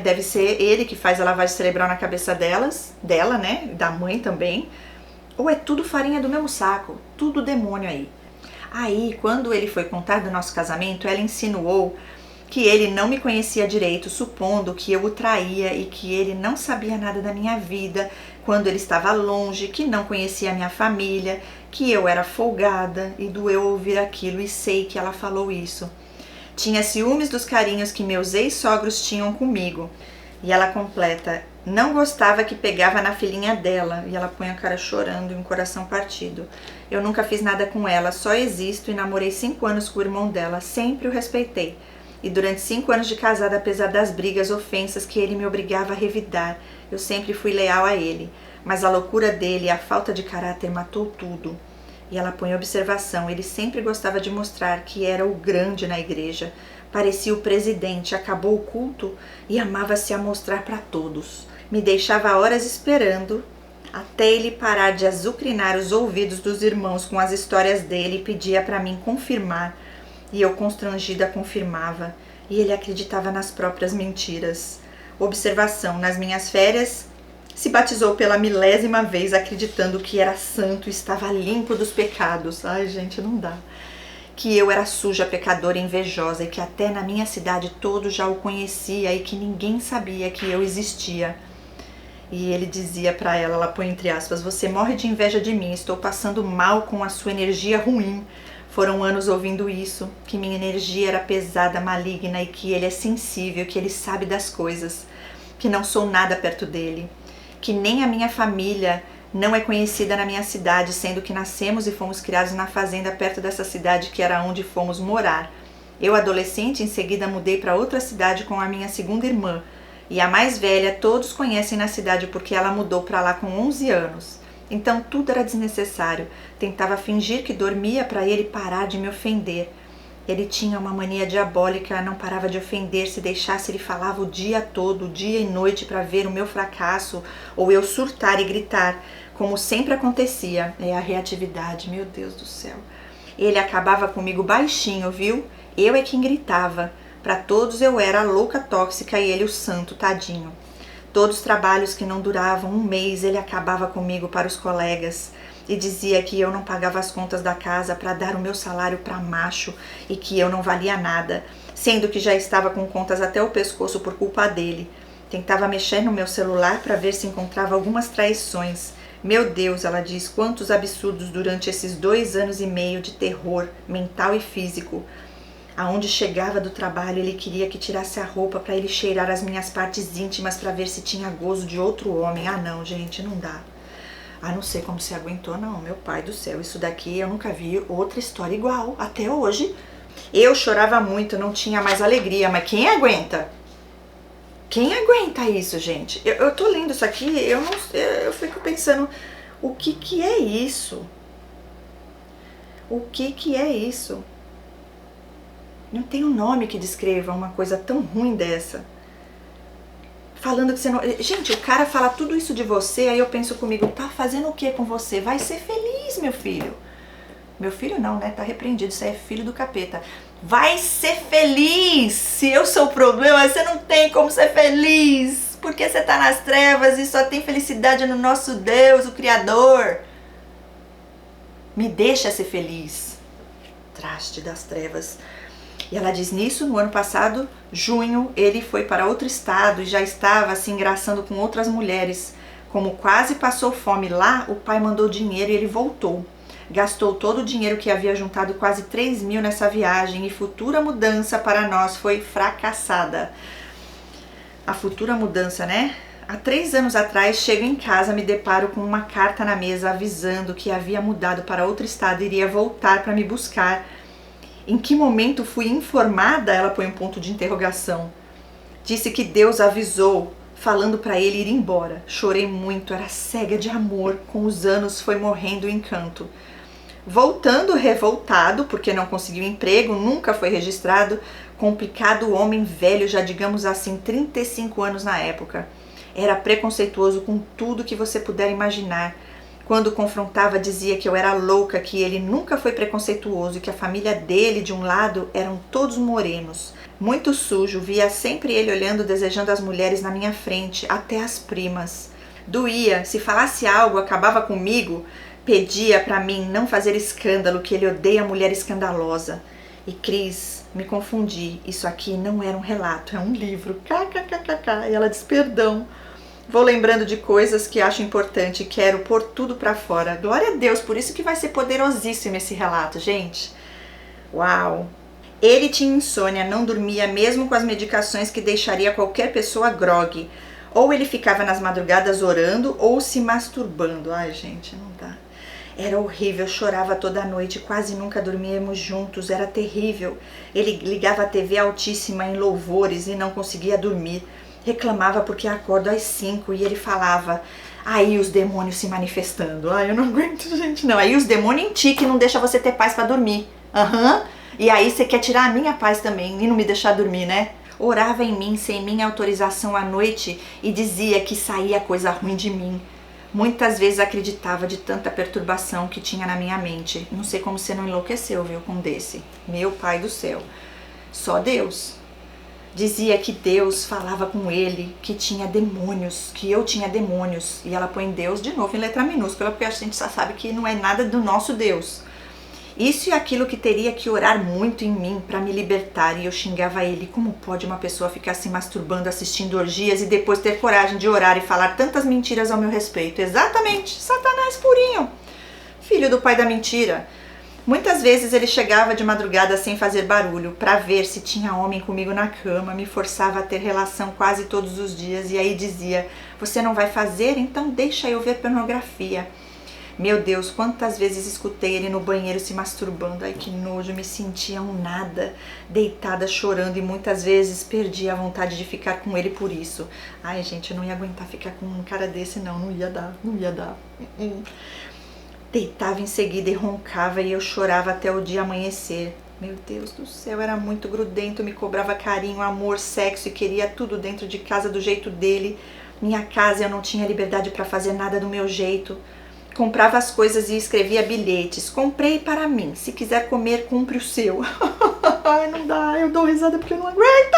Deve ser ele que faz a lavagem cerebral na cabeça dela, né? Da mãe também. Ou é tudo farinha do mesmo saco, tudo demônio aí. Aí, quando ele foi contar do nosso casamento, ela insinuou que ele não me conhecia direito, supondo que eu o traía e que ele não sabia nada da minha vida quando ele estava longe, que não conhecia a minha família, que eu era folgada, e doeu ouvir aquilo e sei que ela falou isso. Tinha ciúmes dos carinhos que meus ex-sogros tinham comigo. E ela completa, não gostava que pegava na filhinha dela, e ela põe a cara chorando e um coração partido. Eu nunca fiz nada com ela, só existo e namorei 5 anos com o irmão dela, sempre o respeitei. E durante 5 anos de casada, apesar das brigas, ofensas que ele me obrigava a revidar, eu sempre fui leal a ele. Mas a loucura dele e a falta de caráter matou tudo. E ela põe observação, ele sempre gostava de mostrar que era o grande na igreja. Parecia o presidente, acabou o culto e amava-se a mostrar para todos. Me deixava horas esperando até ele parar de azucrinar os ouvidos dos irmãos com as histórias dele e pedia para mim confirmar E eu, constrangida, confirmava. E ele acreditava nas próprias mentiras. Observação: nas minhas férias, se batizou pela 1000ª vez, acreditando que era santo e estava limpo dos pecados. Ai, gente, não dá. Que eu era suja, pecadora, invejosa e que até na minha cidade todos já o conhecia e que ninguém sabia que eu existia. E ele dizia para ela, ela põe entre aspas, você morre de inveja de mim, estou passando mal com a sua energia ruim. Foram anos ouvindo isso, que minha energia era pesada, maligna e que ele é sensível, que ele sabe das coisas, que não sou nada perto dele, que nem a minha família não é conhecida na minha cidade, sendo que nascemos e fomos criados na fazenda perto dessa cidade que era onde fomos morar. Eu, adolescente, em seguida mudei para outra cidade com a minha segunda irmã, e a mais velha todos conhecem na cidade porque ela mudou para lá com 11 anos. Então tudo era desnecessário. Tentava fingir que dormia para ele parar de me ofender. Ele tinha uma mania diabólica, não parava de ofender. Se deixasse, ele falava o dia todo, dia e noite, para ver o meu fracasso ou eu surtar e gritar, como sempre acontecia. É a reatividade, meu Deus do céu. Ele acabava comigo baixinho, viu? Eu é quem gritava. Para todos eu era a louca tóxica e ele o santo, tadinho. Todos os trabalhos que não duravam um mês, ele acabava comigo para os colegas e dizia que eu não pagava as contas da casa para dar o meu salário para macho e que eu não valia nada, sendo que já estava com contas até o pescoço por culpa dele. Tentava mexer no meu celular para ver se encontrava algumas traições. Meu Deus, ela diz, quantos absurdos durante esses 2 anos e meio de terror mental e físico. Aonde chegava do trabalho, ele queria que tirasse a roupa para ele cheirar as minhas partes íntimas para ver se tinha gozo de outro homem. Ah não, gente, não dá. Ah, não sei como você aguentou, não, meu pai do céu. Isso daqui eu nunca vi outra história igual, até hoje. Eu chorava muito, não tinha mais alegria, mas quem aguenta? Quem aguenta isso, gente? Eu tô lendo isso aqui, eu fico pensando, o que é isso? O que é isso? Não tem um nome que descreva uma coisa tão ruim dessa. Falando que você não... Gente, o cara fala tudo isso de você, aí eu penso comigo, tá fazendo o que com você? Vai ser feliz, meu filho. Meu filho não, né? Tá repreendido, isso aí é filho do capeta. Vai ser feliz! Se eu sou o problema, você não tem como ser feliz. Porque você tá nas trevas e só tem felicidade no nosso Deus, o Criador. Me deixa ser feliz. Traste das trevas. E ela diz, nisso, no ano passado, junho, ele foi para outro estado e já estava se engraçando com outras mulheres. Como quase passou fome lá, o pai mandou dinheiro e ele voltou. Gastou todo o dinheiro que havia juntado, quase 3.000 nessa viagem, e futura mudança para nós foi fracassada. A futura mudança, né? Há 3 anos atrás, chego em casa, me deparo com uma carta na mesa avisando que havia mudado para outro estado e iria voltar para me buscar. Em que momento fui informada? Ela põe um ponto de interrogação. Disse que Deus avisou, falando para ele ir embora. Chorei muito, era cega de amor. Com os anos foi morrendo o encanto. Voltando revoltado, porque não conseguiu emprego, nunca foi registrado. Complicado homem velho, já digamos assim, 35 anos na época. Era preconceituoso com tudo que você puder imaginar. Quando confrontava, dizia que eu era louca, que ele nunca foi preconceituoso e que a família dele, de um lado, eram todos morenos. Muito sujo, via sempre ele olhando, desejando as mulheres na minha frente, até as primas. Doía, se falasse algo, acabava comigo, pedia pra mim não fazer escândalo, que ele odeia mulher escandalosa. E Cris, me confundi, isso aqui não era um relato, é um livro. KKKKK. E ela diz, perdão. Vou lembrando de coisas que acho importante e quero pôr tudo pra fora. Glória a Deus, por isso que vai ser poderosíssimo esse relato, gente. Uau! Ele tinha insônia, não dormia mesmo com as medicações que deixaria qualquer pessoa grogue. Ou ele ficava nas madrugadas orando ou se masturbando. Ai, gente, não dá. Era horrível, chorava toda noite, quase nunca dormíamos juntos, era terrível. Ele ligava a TV altíssima em louvores e não conseguia dormir. Reclamava porque acordo às 5 e ele falava, aí os demônios se manifestando. Ai, eu não aguento, gente, não. Aí os demônios em ti que não deixa você ter paz pra dormir. E aí você quer tirar a minha paz também e não me deixar dormir, né? Orava em mim sem minha autorização à noite e dizia que saía coisa ruim de mim. Muitas vezes acreditava de tanta perturbação que tinha na minha mente. Não sei como você não enlouqueceu, viu, com desse. Meu pai do céu. Só Deus. Dizia que Deus falava com ele, que tinha demônios, que eu tinha demônios. E ela põe Deus de novo em letra minúscula, porque a gente já sabe que não é nada do nosso Deus. Isso e aquilo que teria que orar muito em mim para me libertar. E eu xingava ele. Como pode uma pessoa ficar se masturbando, assistindo orgias e depois ter coragem de orar e falar tantas mentiras ao meu respeito? Exatamente, Satanás purinho, filho do pai da mentira. Muitas vezes ele chegava de madrugada sem fazer barulho para ver se tinha homem comigo na cama, me forçava a ter relação quase todos os dias e aí dizia: você não vai fazer? Então deixa eu ver pornografia. Meu Deus, quantas vezes escutei ele no banheiro se masturbando. Ai, que nojo, me sentia um nada, deitada chorando, e muitas vezes perdi a vontade de ficar com ele por isso. Ai, gente, eu não ia aguentar ficar com um cara desse não ia dar, não ia dar. Deitava em seguida e roncava e eu chorava até o dia amanhecer. Meu Deus do céu, era muito grudento, me cobrava carinho, amor, sexo e queria tudo dentro de casa do jeito dele. Minha casa, eu não tinha liberdade para fazer nada do meu jeito. Comprava as coisas e escrevia bilhetes. Comprei para mim. Se quiser comer, compre o seu. Ai, não dá. Eu dou risada porque eu não aguento.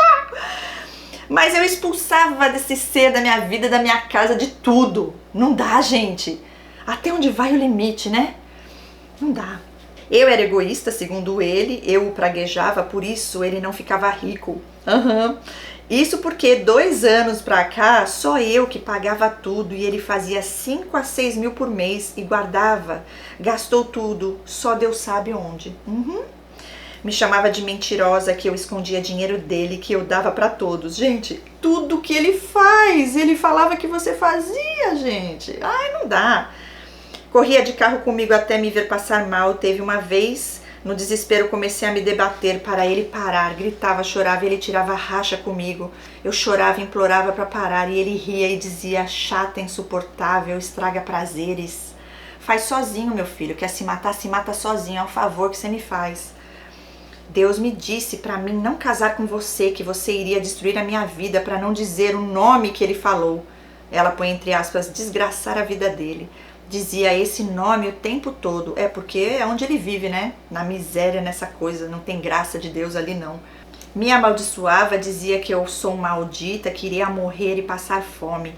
Mas eu expulsava desse ser da minha vida, da minha casa, de tudo. Não dá, gente. Até onde vai o limite, né? Não dá. Eu era egoísta, segundo ele. Eu o praguejava, por isso ele não ficava rico. Isso porque 2 anos pra cá, só eu que pagava tudo e ele fazia 5 a 6 mil por mês e guardava, gastou tudo, só Deus sabe onde. Me chamava de mentirosa, que eu escondia dinheiro dele, que eu dava pra todos. Gente, tudo que ele faz, ele falava que você fazia, gente. Ai, não dá. Corria de carro comigo até me ver passar mal. Teve uma vez... No desespero comecei a me debater para ele parar, gritava, chorava e ele tirava racha comigo. Eu chorava, implorava para parar e ele ria e dizia: chata, insuportável, estraga prazeres. Faz sozinho, meu filho, quer se mata sozinho, é um favor que você me faz. Deus me disse para mim não casar com você, que você iria destruir a minha vida, para não dizer o nome que ele falou. Ela põe entre aspas, desgraçar a vida dele. Dizia esse nome o tempo todo. É porque é onde ele vive, né? Na miséria, nessa coisa. Não tem graça de Deus ali, não. Me amaldiçoava, dizia que eu sou maldita, que iria morrer e passar fome.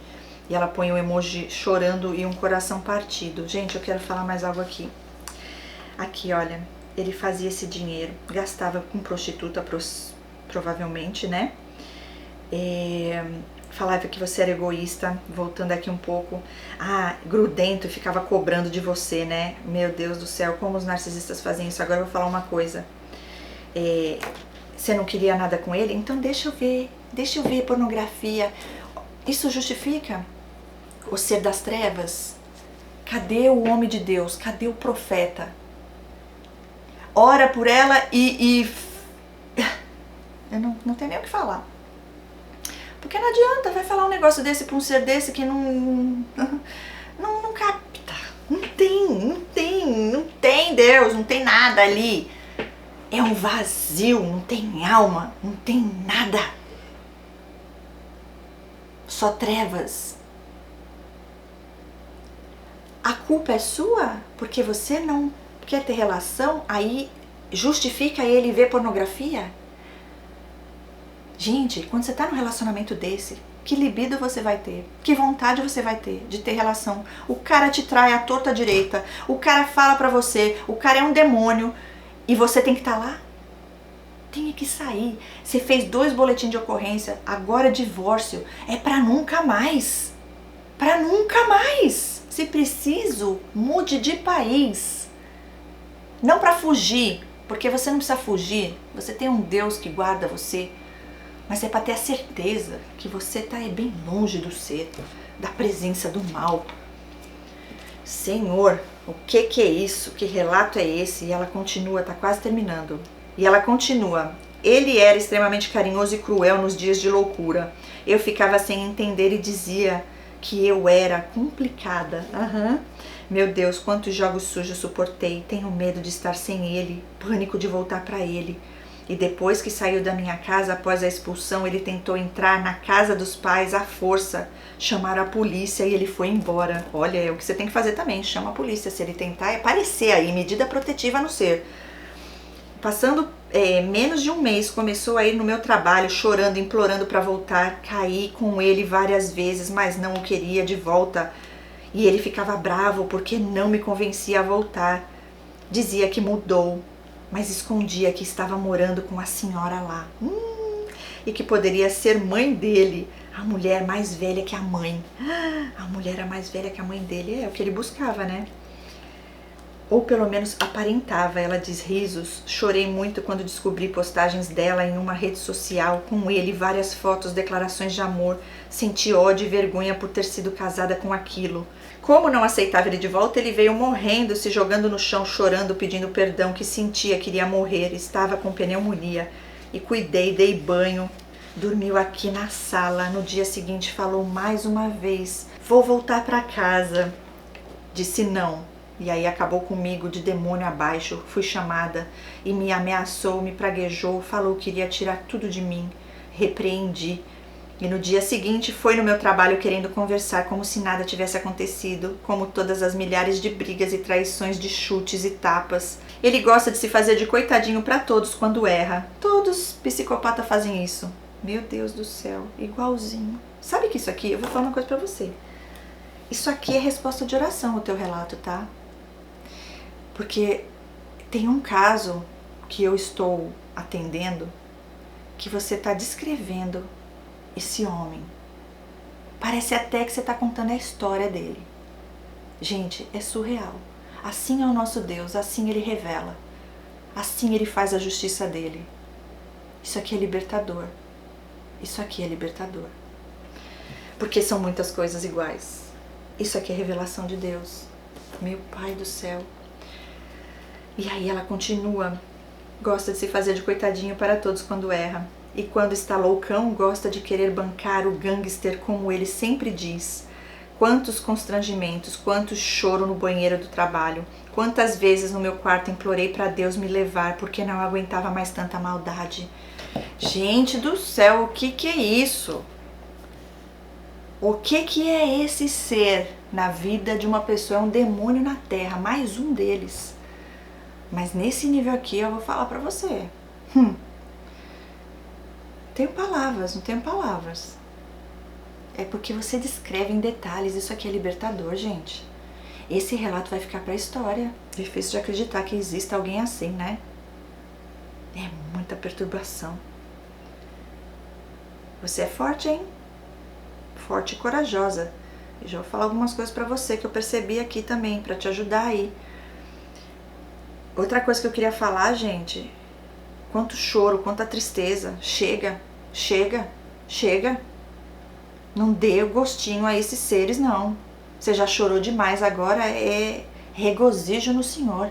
E ela põe um emoji chorando e um coração partido. Gente, eu quero falar mais algo aqui. Aqui, olha. Ele fazia esse dinheiro. Gastava com prostituta, provavelmente, né? Falava que você era egoísta, voltando aqui um pouco. Grudento e ficava cobrando de você, né? Meu Deus do céu, como os narcisistas fazem isso. Agora eu vou falar uma coisa. Você não queria nada com ele? Então deixa eu ver pornografia. Isso justifica o ser das trevas? Cadê o homem de Deus? Cadê o profeta? Ora por ela eu não tenho nem o que falar. Porque não adianta, vai falar um negócio desse pra um ser desse que não capta. Não tem Deus, não tem nada ali. É um vazio, não tem alma, não tem nada. Só trevas. A culpa é sua porque você não quer ter relação, aí justifica ele ver pornografia? Gente, quando você tá num relacionamento desse, que libido você vai ter? Que vontade você vai ter de ter relação? O cara te trai à torta à direita, o cara fala pra você, o cara é um demônio e você tem que estar lá? Tem que sair. Você fez 2 boletins de ocorrência, agora divórcio. É pra nunca mais. Pra nunca mais. Se preciso, mude de país. Não pra fugir, porque você não precisa fugir. Você tem um Deus que guarda você. Mas é para ter a certeza que você está bem longe do ser, da presença do mal. Senhor, o que é isso? Que relato é esse? E ela continua, tá quase terminando. E ela continua. Ele era extremamente carinhoso e cruel nos dias de loucura. Eu ficava sem entender e dizia que eu era complicada. Meu Deus, quantos jogos sujos suportei. Tenho medo de estar sem ele, pânico de voltar para ele. E depois que saiu da minha casa após a expulsão, ele tentou entrar na casa dos pais à força. Chamaram a polícia e ele foi embora. Olha, é o que você tem que fazer também, chama a polícia. Se ele tentar aparecer aí, medida protetiva no ser. Passando menos de um mês, começou a ir no meu trabalho, chorando, implorando para voltar. Caí com ele várias vezes, mas não o queria de volta. E ele ficava bravo porque não me convencia a voltar. Dizia que mudou, mas escondia que estava morando com a senhora lá. E que poderia ser mãe dele, a mulher mais velha que a mãe. A mulher era mais velha que a mãe dele, é o que ele buscava, né? Ou pelo menos aparentava, ela diz risos. Chorei muito quando descobri postagens dela em uma rede social, com ele, várias fotos, declarações de amor. Senti ódio e vergonha por ter sido casada com aquilo. Como não aceitava ele de volta, ele veio morrendo, se jogando no chão, chorando, pedindo perdão, que sentia que iria morrer, estava com pneumonia. E cuidei, dei banho, dormiu aqui na sala. No dia seguinte falou mais uma vez, vou voltar para casa. Disse não. E aí acabou comigo de demônio abaixo. Fui chamada e me ameaçou, me praguejou, falou que iria tirar tudo de mim. Repreendi. E no dia seguinte foi no meu trabalho querendo conversar como se nada tivesse acontecido, como todas as milhares de brigas e traições, de chutes e tapas. Ele gosta de se fazer de coitadinho para todos quando erra. Todos psicopatas fazem isso. Meu Deus do céu, igualzinho. Sabe que isso aqui, eu vou falar uma coisa pra você. Isso aqui é resposta de oração, o teu relato, tá? Porque tem um caso que eu estou atendendo que você tá descrevendo esse homem. Parece até que você está contando a história dele. Gente, é surreal. Assim é o nosso Deus, assim ele revela. Assim ele faz a justiça dele. Isso aqui é libertador. Isso aqui é libertador. Porque são muitas coisas iguais. Isso aqui é revelação de Deus. Meu Pai do céu. E aí ela continua. Gosta de se fazer de coitadinho para todos quando erra. E quando está loucão, gosta de querer bancar o gangster, como ele sempre diz. Quantos constrangimentos, quanto choro no banheiro do trabalho. Quantas vezes no meu quarto implorei para Deus me levar, porque não aguentava mais tanta maldade. Gente do céu, o que é isso? O que é esse ser na vida de uma pessoa? É um demônio na terra, mais um deles. Mas nesse nível aqui eu vou falar para você. Tenho palavras, não tenho palavras. É porque você descreve em detalhes, isso aqui é libertador, gente. Esse relato vai ficar pra história. Difícil de acreditar que exista alguém assim, né? É muita perturbação. Você é forte, hein? Forte e corajosa. E já vou falar algumas coisas pra você que eu percebi aqui também, pra te ajudar aí. Outra coisa que eu queria falar, gente, quanto choro, quanta tristeza. Chega, chega, chega. Não dê o gostinho a esses seres, não. Você já chorou demais, agora é regozijo no Senhor.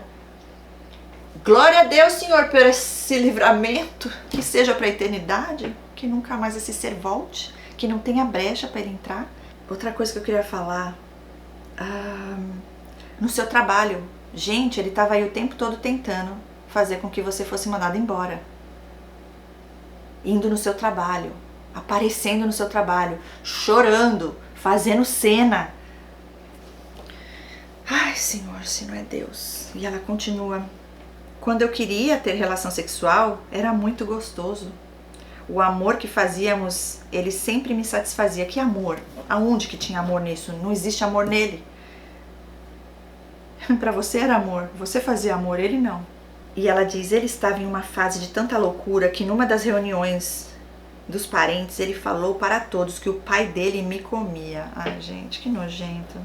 Glória a Deus, Senhor, por esse livramento, que seja para a eternidade, que nunca mais esse ser volte, que não tenha brecha para ele entrar. Outra coisa que eu queria falar, no seu trabalho, gente, ele estava aí o tempo todo tentando fazer com que você fosse mandado embora. Indo no seu trabalho, aparecendo no seu trabalho, chorando, fazendo cena. Ai, Senhor, se não é Deus. E ela continua. Quando eu queria ter relação sexual, era muito gostoso. O amor que fazíamos, ele sempre me satisfazia. Que amor? Aonde que tinha amor nisso? Não existe amor nele. Para você era amor. Você fazia amor, ele não. E ela diz, ele estava em uma fase de tanta loucura que numa das reuniões dos parentes, ele falou para todos que o pai dele me comia. Ai, gente, que nojento.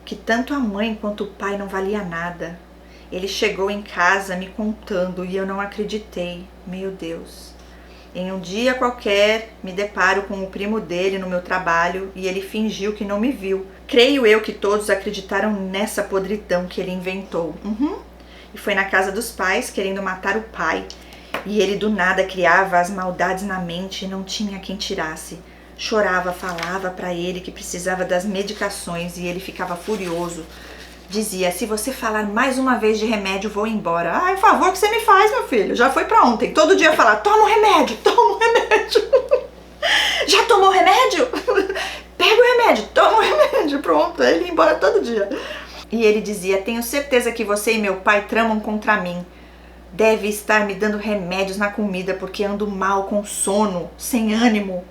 Que tanto a mãe quanto o pai não valia nada. Ele chegou em casa me contando e eu não acreditei. Meu Deus. Em um dia qualquer, me deparo com o primo dele no meu trabalho e ele fingiu que não me viu. Creio eu que todos acreditaram nessa podridão que ele inventou. E foi na casa dos pais, querendo matar o pai. E ele do nada criava as maldades na mente e não tinha quem tirasse. Chorava, falava para ele que precisava das medicações e ele ficava furioso. Dizia, se você falar mais uma vez de remédio, vou embora. Ai, por favor, que você me faz, meu filho? Já foi pra ontem. Todo dia falar, toma um remédio, toma um remédio. Já tomou remédio? Pega o remédio, toma o remédio. Pronto, ele ia embora todo dia. E ele dizia, tenho certeza que você e meu pai tramam contra mim. Deve estar me dando remédios na comida porque ando mal, com sono, sem ânimo.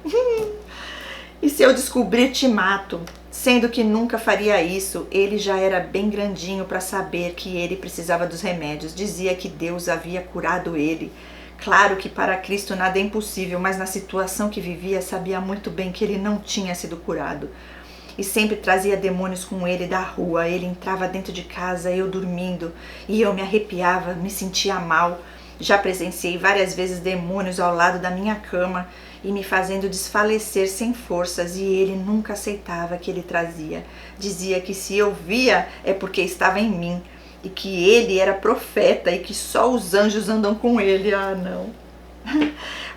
E se eu descobrir, te mato. Sendo que nunca faria isso, ele já era bem grandinho para saber que ele precisava dos remédios. Dizia que Deus havia curado ele. Claro que para Cristo nada é impossível, mas na situação que vivia sabia muito bem que ele não tinha sido curado. E sempre trazia demônios com ele da rua. Ele entrava dentro de casa, eu dormindo, e eu me arrepiava, me sentia mal. Já presenciei várias vezes demônios ao lado da minha cama e me fazendo desfalecer sem forças, e ele nunca aceitava que ele trazia. Dizia que se eu via é porque estava em mim, e que ele era profeta e que só os anjos andam com ele. Ah, não.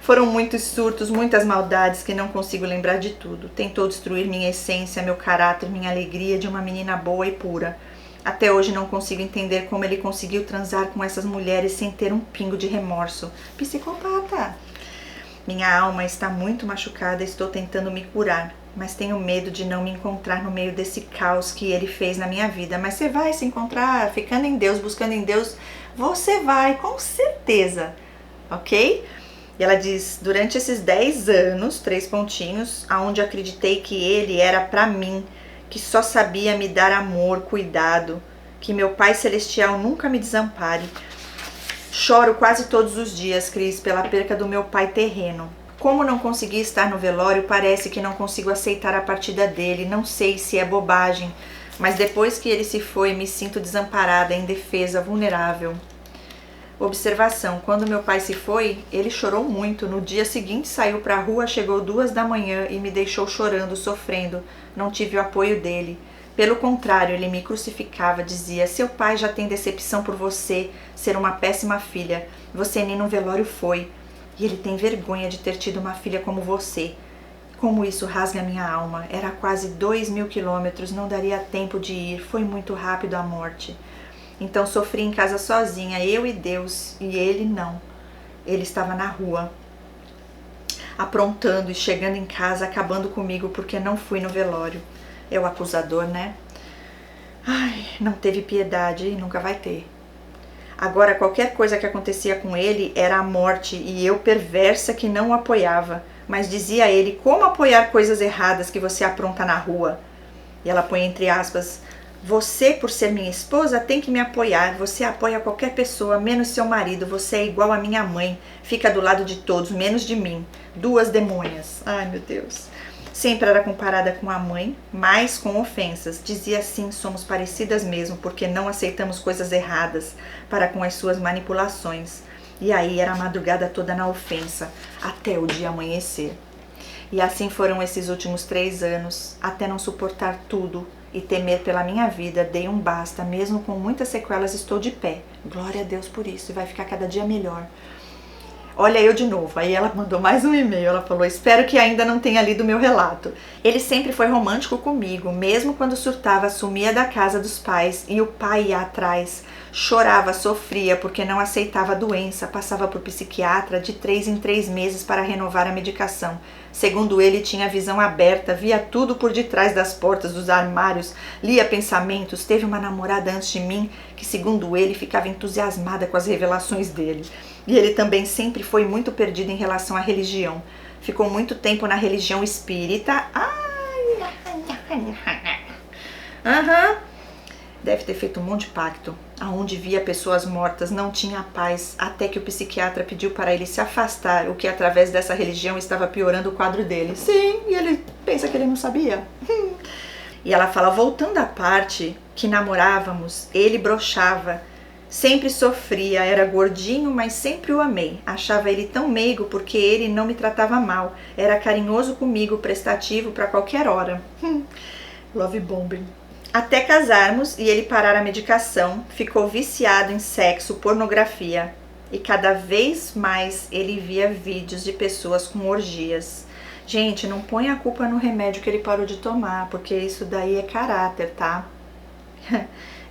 Foram muitos surtos, muitas maldades que não consigo lembrar de tudo. Tentou destruir minha essência, meu caráter, minha alegria de uma menina boa e pura. Até hoje não consigo entender como ele conseguiu transar com essas mulheres sem ter um pingo de remorso. Psicopata! Minha alma está muito machucada e estou tentando me curar, mas tenho medo de não me encontrar no meio desse caos que ele fez na minha vida. Mas você vai se encontrar, ficando em Deus, buscando em Deus, você vai, com certeza, ok? E ela diz, durante esses 10 anos, 3 pontinhos, aonde acreditei que ele era pra mim, que só sabia me dar amor, cuidado, que meu Pai Celestial nunca me desampare. Choro quase todos os dias, Cris, pela perca do meu pai terreno. Como não consegui estar no velório, parece que não consigo aceitar a partida dele. Não sei se é bobagem, mas depois que ele se foi, me sinto desamparada, indefesa, vulnerável. Observação, quando meu pai se foi, ele chorou muito. No dia seguinte saiu para a rua, chegou 2 da manhã e me deixou chorando, sofrendo. Não tive o apoio dele. Pelo contrário, ele me crucificava, dizia, seu pai já tem decepção por você, ser uma péssima filha. Você nem no velório foi. E ele tem vergonha de ter tido uma filha como você. Como isso rasga minha alma. Era quase 2.000 quilômetros, não daria tempo de ir, foi muito rápido a morte. Então sofri em casa sozinha, eu e Deus, e ele não. Ele estava na rua, aprontando e chegando em casa, acabando comigo porque não fui no velório. É o acusador, né? Ai, não teve piedade e nunca vai ter. Agora, qualquer coisa que acontecia com ele era a morte, e eu, perversa, que não o apoiava. Mas dizia a ele, como apoiar coisas erradas que você apronta na rua? E ela põe entre aspas, você, por ser minha esposa, tem que me apoiar. Você apoia qualquer pessoa, menos seu marido. Você é igual a minha mãe. Fica do lado de todos, menos de mim. 2 demônias. Ai, meu Deus. Sempre era comparada com a mãe, mas com ofensas. Dizia assim, somos parecidas mesmo, porque não aceitamos coisas erradas para com as suas manipulações. E aí era a madrugada toda na ofensa, até o dia amanhecer. E assim foram esses últimos 3 anos, até não suportar tudo e temer pela minha vida, dei um basta, mesmo com muitas sequelas estou de pé. Glória a Deus por isso, e vai ficar cada dia melhor. Olha eu de novo, aí ela mandou mais um e-mail, ela falou, espero que ainda não tenha lido meu relato. Ele sempre foi romântico comigo, mesmo quando surtava, sumia da casa dos pais e o pai ia atrás. Chorava, sofria porque não aceitava a doença, passava por psiquiatra de 3 em 3 meses para renovar a medicação. Segundo ele, tinha a visão aberta, via tudo por detrás das portas dos armários, lia pensamentos, teve uma namorada antes de mim que, segundo ele, ficava entusiasmada com as revelações dele. E ele também sempre foi muito perdido em relação à religião. Ficou muito tempo na religião espírita. Deve ter feito um monte de pacto. Aonde via pessoas mortas, não tinha paz, até que o psiquiatra pediu para ele se afastar, o que através dessa religião estava piorando o quadro dele. Sim, e ele pensa que ele não sabia. E ela fala, voltando à parte que namorávamos, ele broxava, sempre sofria, era gordinho, mas sempre o amei. Achava ele tão meigo porque ele não me tratava mal, era carinhoso comigo, prestativo para qualquer hora. Love bombing. Até casarmos e ele parar a medicação, ficou viciado em sexo, pornografia. E cada vez mais ele via vídeos de pessoas com orgias. Gente, não põe a culpa no remédio que ele parou de tomar, porque isso daí é caráter, tá?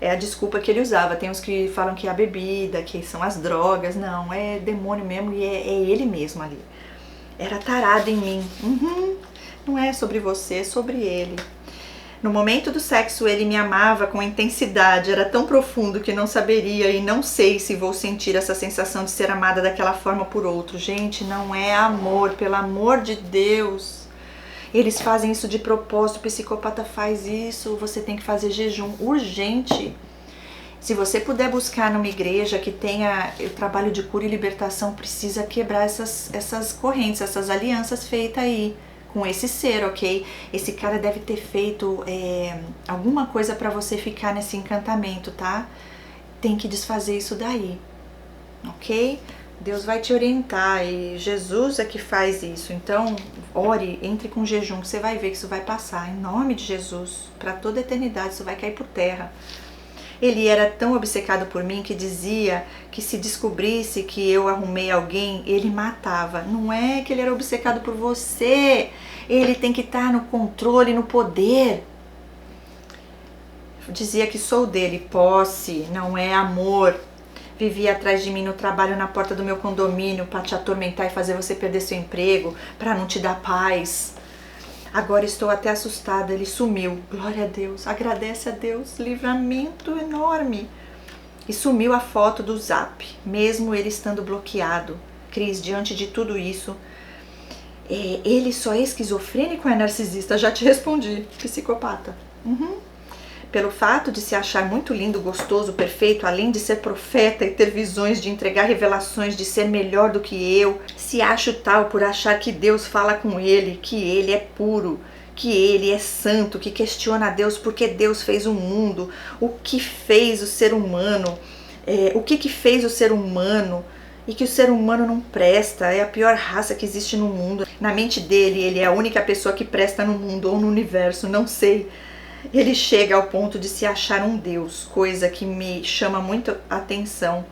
É a desculpa que ele usava. Tem uns que falam que é a bebida, que são as drogas. Não, é demônio mesmo e é ele mesmo ali. Era tarado em mim. Não é sobre você, é sobre ele. No momento do sexo, ele me amava com intensidade, era tão profundo que não saberia e não sei se vou sentir essa sensação de ser amada daquela forma por outro. Gente, não é amor, pelo amor de Deus. Eles fazem isso de propósito, o psicopata faz isso, você tem que fazer jejum urgente. Se você puder buscar numa igreja que tenha o trabalho de cura e libertação, precisa quebrar essas correntes, essas alianças feitas aí com esse ser, ok? Esse cara deve ter feito alguma coisa pra você ficar nesse encantamento, tá? Tem que desfazer isso daí, ok? Deus vai te orientar e Jesus é que faz isso. Então, ore, entre com jejum, que você vai ver que isso vai passar. Em nome de Jesus, pra toda a eternidade, isso vai cair por terra. Ele era tão obcecado por mim que dizia que se descobrisse que eu arrumei alguém, ele matava. Não é que ele era obcecado por você. Ele tem que estar no controle, no poder. Dizia que sou dele, posse, não é amor. Vivia atrás de mim no trabalho na porta do meu condomínio para te atormentar e fazer você perder seu emprego, para não te dar paz. Agora estou até assustada, ele sumiu. Glória a Deus, agradece a Deus, livramento enorme. E sumiu a foto do Zap, mesmo ele estando bloqueado. Cris, diante de tudo isso, ele só é esquizofrênico ou é narcisista? Já te respondi, psicopata. Pelo fato de se achar muito lindo, gostoso, perfeito, além de ser profeta e ter visões de entregar revelações, de ser melhor do que eu, se acha tal por achar que Deus fala com ele, que ele é puro, que ele é santo, que questiona a Deus porque Deus fez o mundo, o que fez o ser humano, o que fez o ser humano, e que o ser humano não presta, é a pior raça que existe no mundo. Na mente dele, ele é a única pessoa que presta no mundo ou no universo, não sei. Ele chega ao ponto de se achar um Deus, coisa que me chama muito atenção.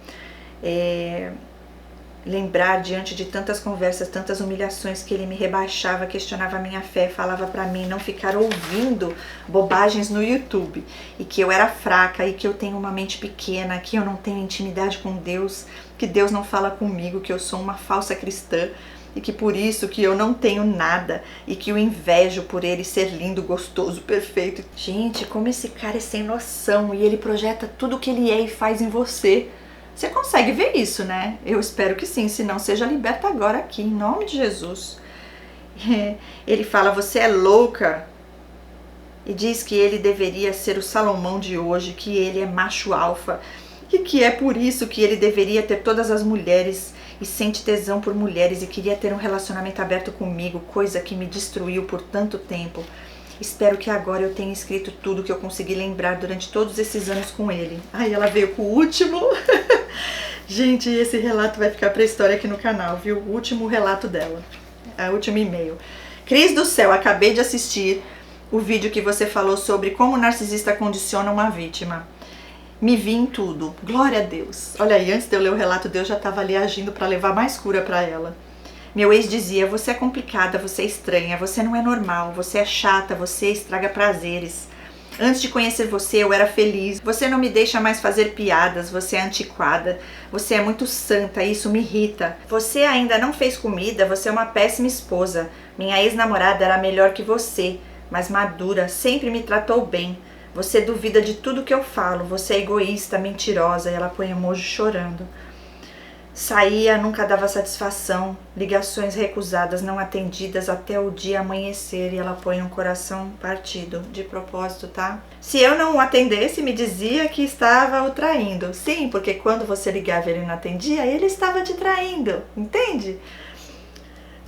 Lembrar diante de tantas conversas, tantas humilhações que ele me rebaixava, questionava a minha fé, falava pra mim não ficar ouvindo bobagens no YouTube, e que eu era fraca, e que eu tenho uma mente pequena, que eu não tenho intimidade com Deus, que Deus não fala comigo, que eu sou uma falsa cristã, e que por isso que eu não tenho nada, e que eu invejo por ele ser lindo, gostoso, perfeito. Gente, como esse cara é sem noção, e ele projeta tudo que ele é e faz em você. Você consegue ver isso, né? Eu espero que sim, se não, seja liberta agora aqui, em nome de Jesus. Ele fala, você é louca, e diz que ele deveria ser o Salomão de hoje, que ele é macho alfa, e que é por isso que ele deveria ter todas as mulheres, e sente tesão por mulheres, e queria ter um relacionamento aberto comigo, coisa que me destruiu por tanto tempo. Espero que agora eu tenha escrito tudo que eu consegui lembrar durante todos esses anos com ele. Ai, ela veio com o último. Gente, esse relato vai ficar pra história aqui no canal, viu? O último relato dela. O último e-mail. Cris do céu, acabei de assistir o vídeo que você falou sobre como o narcisista condiciona uma vítima. Me vi em tudo. Glória a Deus. Olha aí, antes de eu ler o relato, Deus já estava ali agindo para levar mais cura para ela. Meu ex dizia, você é complicada, você é estranha, você não é normal, você é chata, você estraga prazeres. Antes de conhecer você, eu era feliz. Você não me deixa mais fazer piadas, você é antiquada, você é muito santa, isso me irrita. Você ainda não fez comida, você é uma péssima esposa. Minha ex-namorada era melhor que você, mas madura, sempre me tratou bem. Você duvida de tudo que eu falo, você é egoísta, mentirosa. E ela põe emoji chorando. Saía, nunca dava satisfação, ligações recusadas, não atendidas até o dia amanhecer, e ela põe um coração partido, de propósito, tá? Se eu não o atendesse, me dizia que estava o traindo. Sim, porque quando você ligava e ele não atendia, ele estava te traindo, entende?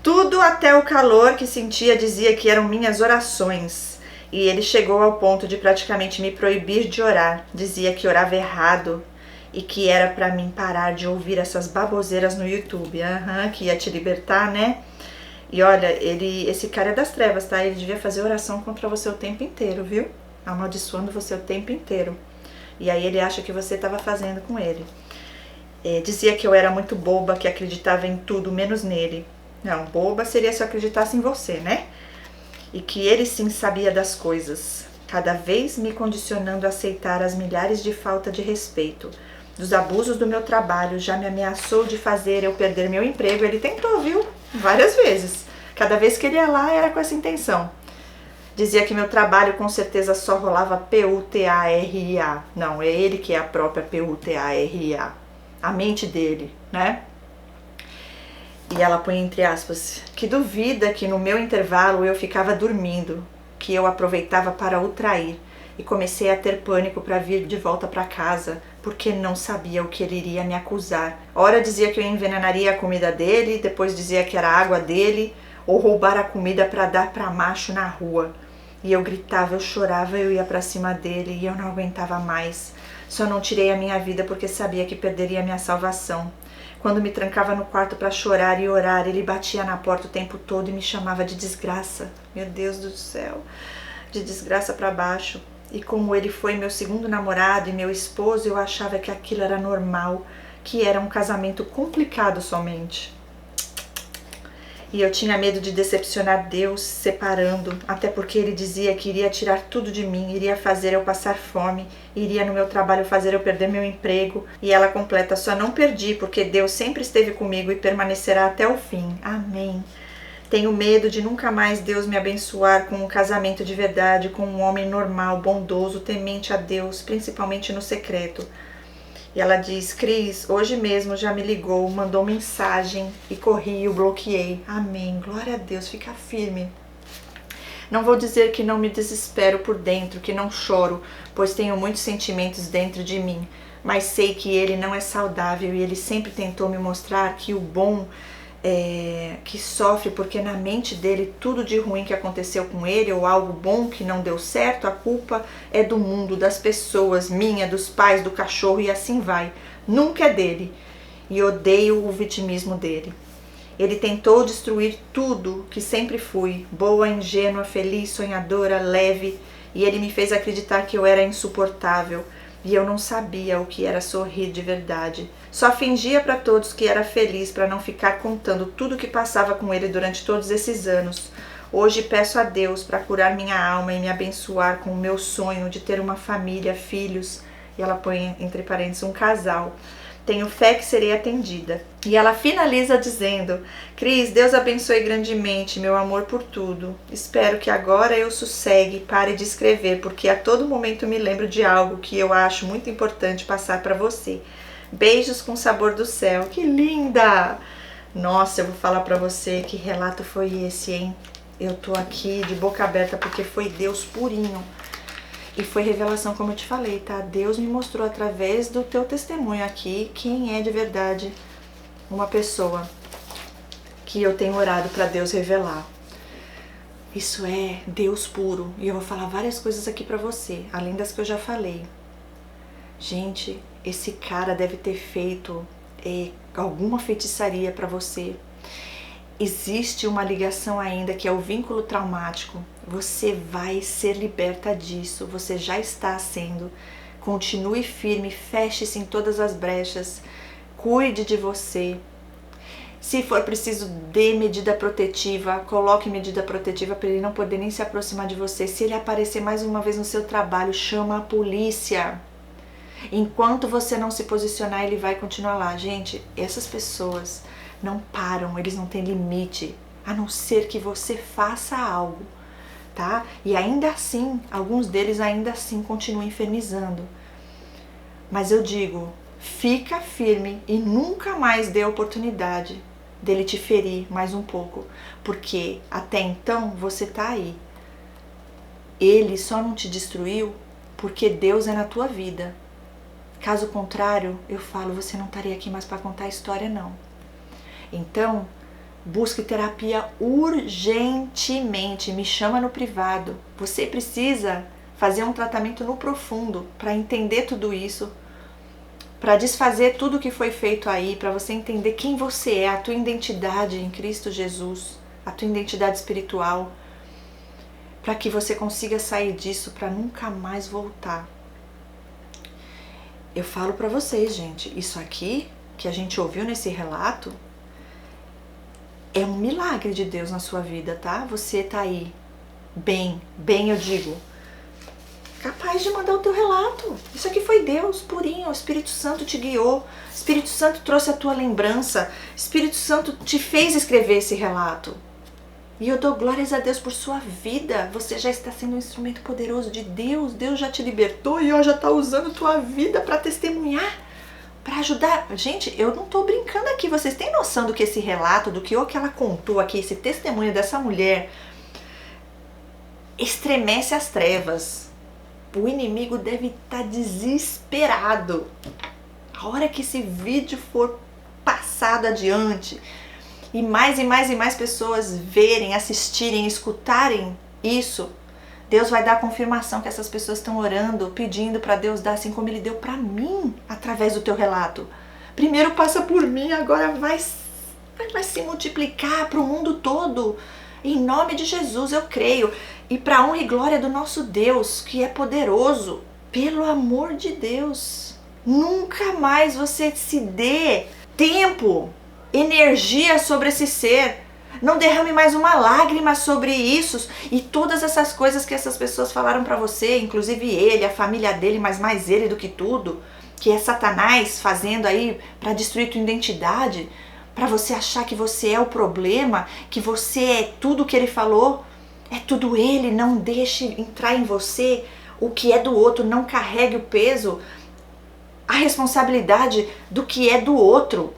Tudo até o calor que sentia dizia que eram minhas orações. E ele chegou ao ponto de praticamente me proibir de orar, dizia que orava errado, e que era pra mim parar de ouvir essas baboseiras no YouTube, que ia te libertar, né? E olha, esse cara é das trevas, tá? Ele devia fazer oração contra você o tempo inteiro, viu? Amaldiçoando você o tempo inteiro. E aí ele acha que você estava fazendo com ele. Dizia que eu era muito boba, que acreditava em tudo, menos nele. Não, boba seria se eu acreditasse em você, né? E que ele sim sabia das coisas. cada vez me condicionando a aceitar as milhares de falta de respeito, dos abusos do meu trabalho, já me ameaçou de fazer eu perder meu emprego. Ele tentou, viu? Várias vezes. Cada vez que ele ia lá era com essa intenção. Dizia que meu trabalho com certeza só rolava PUTARIA. Não, é ele que é a própria PUTARIA. A mente dele, né? E ela põe entre aspas, que duvida que no meu intervalo eu ficava dormindo, que eu aproveitava para o trair. E comecei a ter pânico para vir de volta para casa, porque não sabia o que ele iria me acusar. Ora dizia que eu envenenaria a comida dele, depois dizia que era a água dele, ou roubar a comida para dar para macho na rua. E eu gritava, eu chorava, eu ia para cima dele e eu não aguentava mais. Só não tirei a minha vida porque sabia que perderia a minha salvação. Quando me trancava no quarto para chorar e orar, ele batia na porta o tempo todo e me chamava de desgraça. Meu Deus do céu, de desgraça para baixo. E como ele foi meu segundo namorado e meu esposo, eu achava que aquilo era normal, que era um casamento complicado somente. E eu tinha medo de decepcionar Deus separando, até porque ele dizia que iria tirar tudo de mim, iria fazer eu passar fome, iria no meu trabalho fazer eu perder meu emprego. E ela completa, só não perdi, porque Deus sempre esteve comigo e permanecerá até o fim. Amém. Tenho medo de nunca mais Deus me abençoar com um casamento de verdade, com um homem normal, bondoso, temente a Deus, principalmente no secreto. E ela diz, Cris, hoje mesmo já me ligou, mandou mensagem e corri e o bloqueei. Amém, glória a Deus, fica firme. Não vou dizer que não me desespero por dentro, que não choro, pois tenho muitos sentimentos dentro de mim, mas sei que ele não é saudável e ele sempre tentou me mostrar que o bom que sofre porque na mente dele tudo de ruim que aconteceu com ele ou algo bom que não deu certo, a culpa é do mundo, das pessoas, minha, dos pais, do cachorro e assim vai. Nunca é dele. E odeio o vitimismo dele. Ele tentou destruir tudo que sempre fui, boa, ingênua, feliz, sonhadora, leve, e ele me fez acreditar que eu era insuportável. E eu não sabia o que era sorrir de verdade. Só fingia para todos que era feliz para não ficar contando tudo o que passava com ele durante todos esses anos. Hoje peço a Deus para curar minha alma e me abençoar com o meu sonho de ter uma família, filhos. E ela põe entre parênteses um casal. Tenho fé que serei atendida. E ela finaliza dizendo, Cris, Deus abençoe grandemente meu amor por tudo. Espero que agora eu sossegue e pare de escrever, porque a todo momento me lembro de algo que eu acho muito importante passar para você. Beijos com sabor do céu. Que linda! Nossa, eu vou falar para você que relato foi esse, hein? Eu tô aqui de boca aberta porque foi Deus purinho. E foi revelação, como eu te falei, tá? Deus me mostrou através do teu testemunho aqui quem é de verdade uma pessoa que eu tenho orado para Deus revelar. Isso é Deus puro. E eu vou falar várias coisas aqui para você, além das que eu já falei. Gente, esse cara deve ter feito alguma feitiçaria para você. Existe uma ligação ainda que é o vínculo traumático. Você vai ser liberta disso, você já está sendo. Continue firme, feche-se em todas as brechas, cuide de você. Se for preciso, dê medida protetiva, coloque medida protetiva para ele não poder nem se aproximar de você. Se ele aparecer mais uma vez no seu trabalho, chama a polícia. Enquanto você não se posicionar, ele vai continuar lá. Gente, essas pessoas não param, eles não têm limite, a não ser que você faça algo, tá? E ainda assim, alguns deles ainda assim continuam infernizando. Mas eu digo, fica firme e nunca mais dê a oportunidade dele te ferir mais um pouco, porque até então você tá aí. Ele só não te destruiu porque Deus é na tua vida. Caso contrário, eu falo, você não estaria aqui mais para contar a história, não. Então, busque terapia urgentemente, me chama no privado. Você precisa fazer um tratamento no profundo para entender tudo isso, para desfazer tudo que foi feito aí, para você entender quem você é, a tua identidade em Cristo Jesus, a tua identidade espiritual, para que você consiga sair disso, para nunca mais voltar. Eu falo para vocês, gente, isso aqui que a gente ouviu nesse relato é um milagre de Deus na sua vida, tá? Você tá aí bem eu digo, capaz de mandar o teu relato. Isso aqui foi Deus, purinho. O Espírito Santo te guiou. O Espírito Santo trouxe a tua lembrança. O Espírito Santo te fez escrever esse relato. E eu dou glórias a Deus por sua vida. Você já está sendo um instrumento poderoso de Deus. Deus já te libertou e já está usando tua vida para testemunhar, para ajudar. Gente, eu não estou brincando aqui. Vocês têm noção do que esse relato, do que o que ela contou aqui, esse testemunho dessa mulher estremece as trevas. O inimigo deve estar desesperado. A hora que esse vídeo for passado adiante e mais pessoas verem, assistirem, escutarem isso, Deus vai dar a confirmação que essas pessoas estão orando, pedindo para Deus dar, assim como Ele deu para mim, através do teu relato. Primeiro passa por mim, agora vai se multiplicar para o mundo todo. Em nome de Jesus eu creio. E para a honra e glória do nosso Deus, que é poderoso, pelo amor de Deus, nunca mais você se dê tempo, energia sobre esse ser. Não derrame mais uma lágrima sobre isso e todas essas coisas que essas pessoas falaram para você, inclusive ele, a família dele, mas mais ele do que tudo, que é Satanás fazendo aí para destruir tua identidade, para você achar que você é o problema, que você é tudo que ele falou. É tudo ele, não deixe entrar em você o que é do outro, não carregue o peso, a responsabilidade do que é do outro.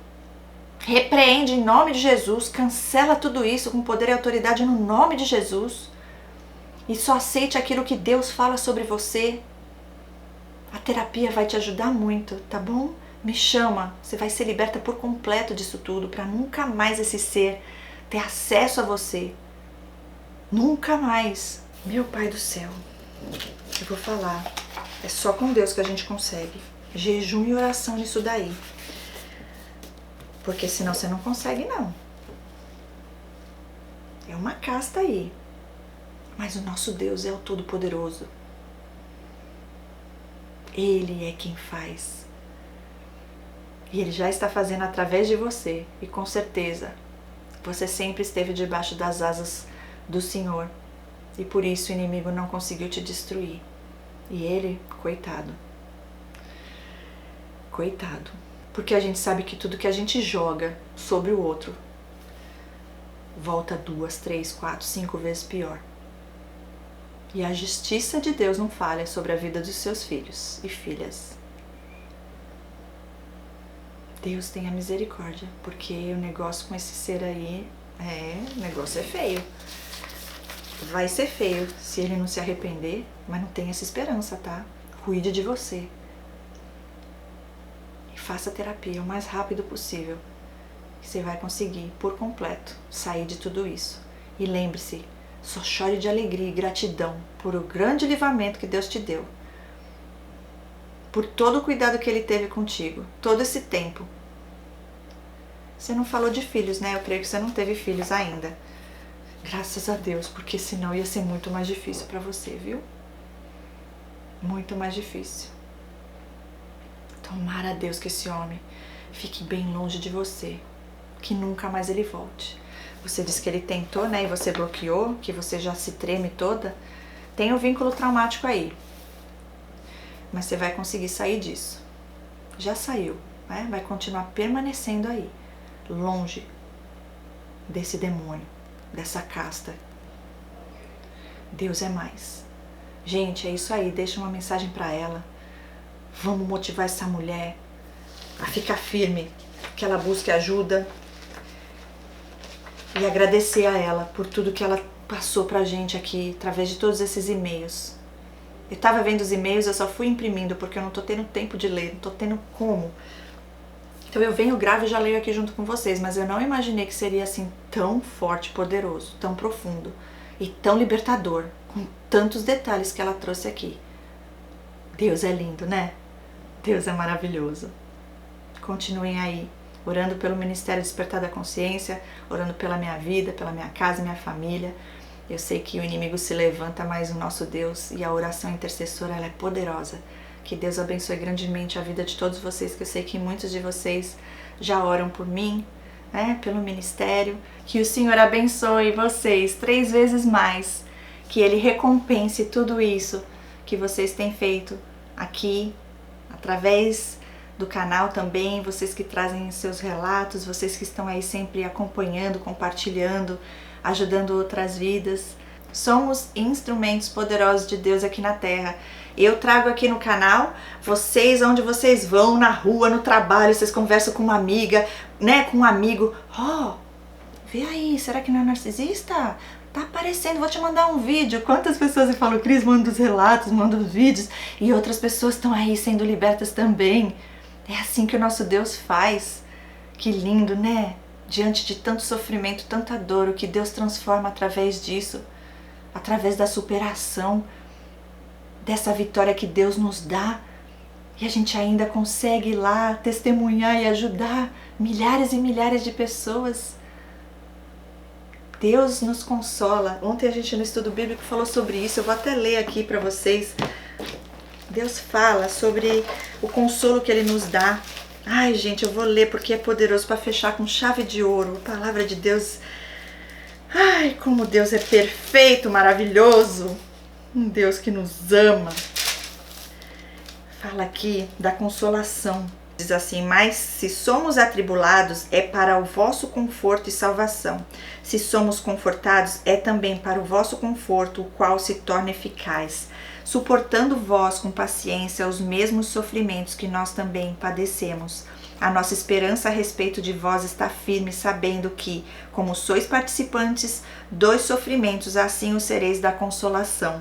Repreende em nome de Jesus, cancela tudo isso com poder e autoridade no nome de Jesus e só aceite aquilo que Deus fala sobre você. A terapia vai te ajudar muito, tá bom? Me chama, você vai ser liberta por completo disso tudo, para nunca mais esse ser ter acesso a você. Nunca mais. Meu Pai do céu, eu vou falar, é só com Deus que a gente consegue. Jejum e oração nisso daí. Porque senão você não consegue, não. É uma casta aí. Mas o nosso Deus é o Todo-Poderoso. Ele é quem faz. E Ele já está fazendo através de você. E com certeza, você sempre esteve debaixo das asas do Senhor, e por isso o inimigo não conseguiu te destruir. E ele, coitado, porque a gente sabe que tudo que a gente joga sobre o outro volta 2, 3, 4, 5 vezes pior. E a justiça de Deus não falha sobre a vida dos seus filhos e filhas. Deus tenha misericórdia, porque o negócio com esse ser aí, o negócio é feio. Vai ser feio se ele não se arrepender, mas não tenha essa esperança, tá? Cuide de você. E faça terapia o mais rápido possível. Que você vai conseguir, por completo, sair de tudo isso. E lembre-se, só chore de alegria e gratidão por o grande livramento que Deus te deu. Por todo o cuidado que Ele teve contigo, todo esse tempo. Você não falou de filhos, né? Eu creio que você não teve filhos ainda. Graças a Deus, porque senão ia ser muito mais difícil para você, viu? Muito mais difícil. Tomara a Deus que esse homem fique bem longe de você, que nunca mais ele volte. Você disse que ele tentou, né? E você bloqueou, que você já se treme toda. Tem um vínculo traumático aí. Mas você vai conseguir sair disso. Já saiu, né? Vai continuar permanecendo aí, longe desse demônio, dessa casta. Deus é mais. Gente, é isso aí. Deixa uma mensagem para ela. Vamos motivar essa mulher a ficar firme, que ela busque ajuda e agradecer a ela por tudo que ela passou pra gente aqui através de todos esses e-mails. Eu tava vendo os e-mails, eu só fui imprimindo porque eu não tô tendo tempo de ler, não tô tendo como. Então eu venho, gravo e já leio aqui junto com vocês, mas eu não imaginei que seria assim tão forte, poderoso, tão profundo e tão libertador, com tantos detalhes que ela trouxe aqui. Deus é lindo, né? Deus é maravilhoso. Continuem aí, orando pelo Ministério Despertar da Consciência, orando pela minha vida, pela minha casa, minha família. Eu sei que o inimigo se levanta, mas o nosso Deus e a oração intercessora, ela é poderosa. Que Deus abençoe grandemente a vida de todos vocês, que eu sei que muitos de vocês já oram por mim, né, pelo ministério. Que o Senhor abençoe vocês 3 vezes mais, que Ele recompense tudo isso que vocês têm feito aqui, através do canal também, vocês que trazem seus relatos, vocês que estão aí sempre acompanhando, compartilhando, ajudando outras vidas. Somos instrumentos poderosos de Deus aqui na Terra. Eu trago aqui no canal, vocês, onde vocês vão, na rua, no trabalho, vocês conversam com uma amiga, né, com um amigo. Vê aí, será que não é narcisista? Tá aparecendo, vou te mandar um vídeo. Quantas pessoas eu falo, Cris, manda os relatos, manda os vídeos, e outras pessoas estão aí sendo libertas também. É assim que o nosso Deus faz. Que lindo, né? Diante de tanto sofrimento, tanta dor, o que Deus transforma através disso, através da superação, dessa vitória que Deus nos dá, e a gente ainda consegue ir lá testemunhar e ajudar milhares e milhares de pessoas. Deus nos consola. Ontem a gente no estudo bíblico falou sobre isso, eu vou até ler aqui para vocês. Deus fala sobre o consolo que Ele nos dá. Ai, gente, eu vou ler porque é poderoso, para fechar com chave de ouro. A palavra de Deus. Ai, como Deus é perfeito, maravilhoso. Um Deus que nos ama. Fala aqui da consolação. Diz assim: mas se somos atribulados, é para o vosso conforto e salvação. Se somos confortados, é também para o vosso conforto, o qual se torna eficaz, suportando vós com paciência os mesmos sofrimentos que nós também padecemos. A nossa esperança a respeito de vós está firme, sabendo que, como sois participantes dos sofrimentos, assim o sereis da consolação.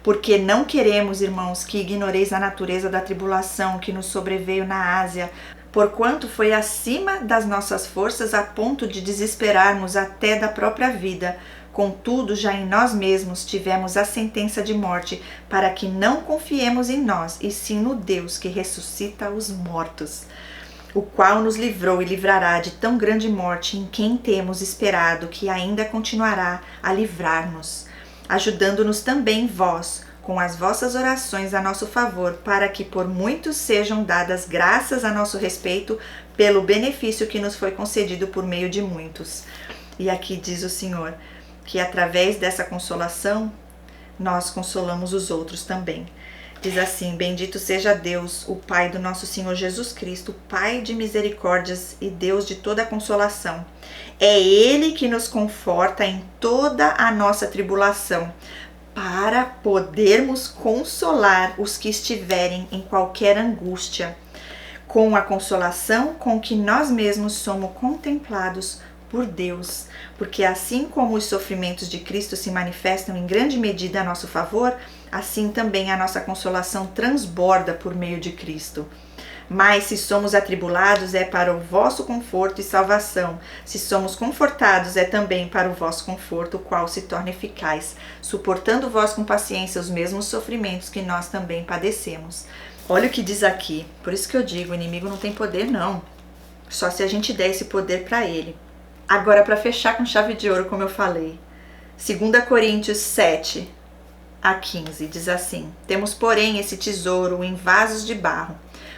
Porque não queremos, irmãos, que ignoreis a natureza da tribulação que nos sobreveio na Ásia, porquanto foi acima das nossas forças a ponto de desesperarmos até da própria vida. Contudo, já em nós mesmos tivemos a sentença de morte, para que não confiemos em nós, e sim no Deus que ressuscita os mortos, o qual nos livrou e livrará de tão grande morte, em quem temos esperado que ainda continuará a livrar-nos, ajudando-nos também vós, com as vossas orações a nosso favor, para que por muitos sejam dadas graças a nosso respeito, pelo benefício que nos foi concedido por meio de muitos. E aqui diz o Senhor que através dessa consolação, nós consolamos os outros também. Diz assim: bendito seja Deus, o Pai do nosso Senhor Jesus Cristo, Pai de misericórdias e Deus de toda consolação. É Ele que nos conforta em toda a nossa tribulação, para podermos consolar os que estiverem em qualquer angústia, com a consolação com que nós mesmos somos contemplados por Deus. Porque assim como os sofrimentos de Cristo se manifestam em grande medida a nosso favor, assim também a nossa consolação transborda por meio de Cristo. Mas se somos atribulados, é para o vosso conforto e salvação. Se somos confortados, é também para o vosso conforto, o qual se torna eficaz, suportando vós com paciência os mesmos sofrimentos que nós também padecemos. Olha o que diz aqui. Por isso que eu digo, o inimigo não tem poder não. Só se a gente der esse poder para ele. Agora, para fechar com chave de ouro, como eu falei, 2 Coríntios 7 a 15, diz assim: temos, porém, esse tesouro em vasos de barro,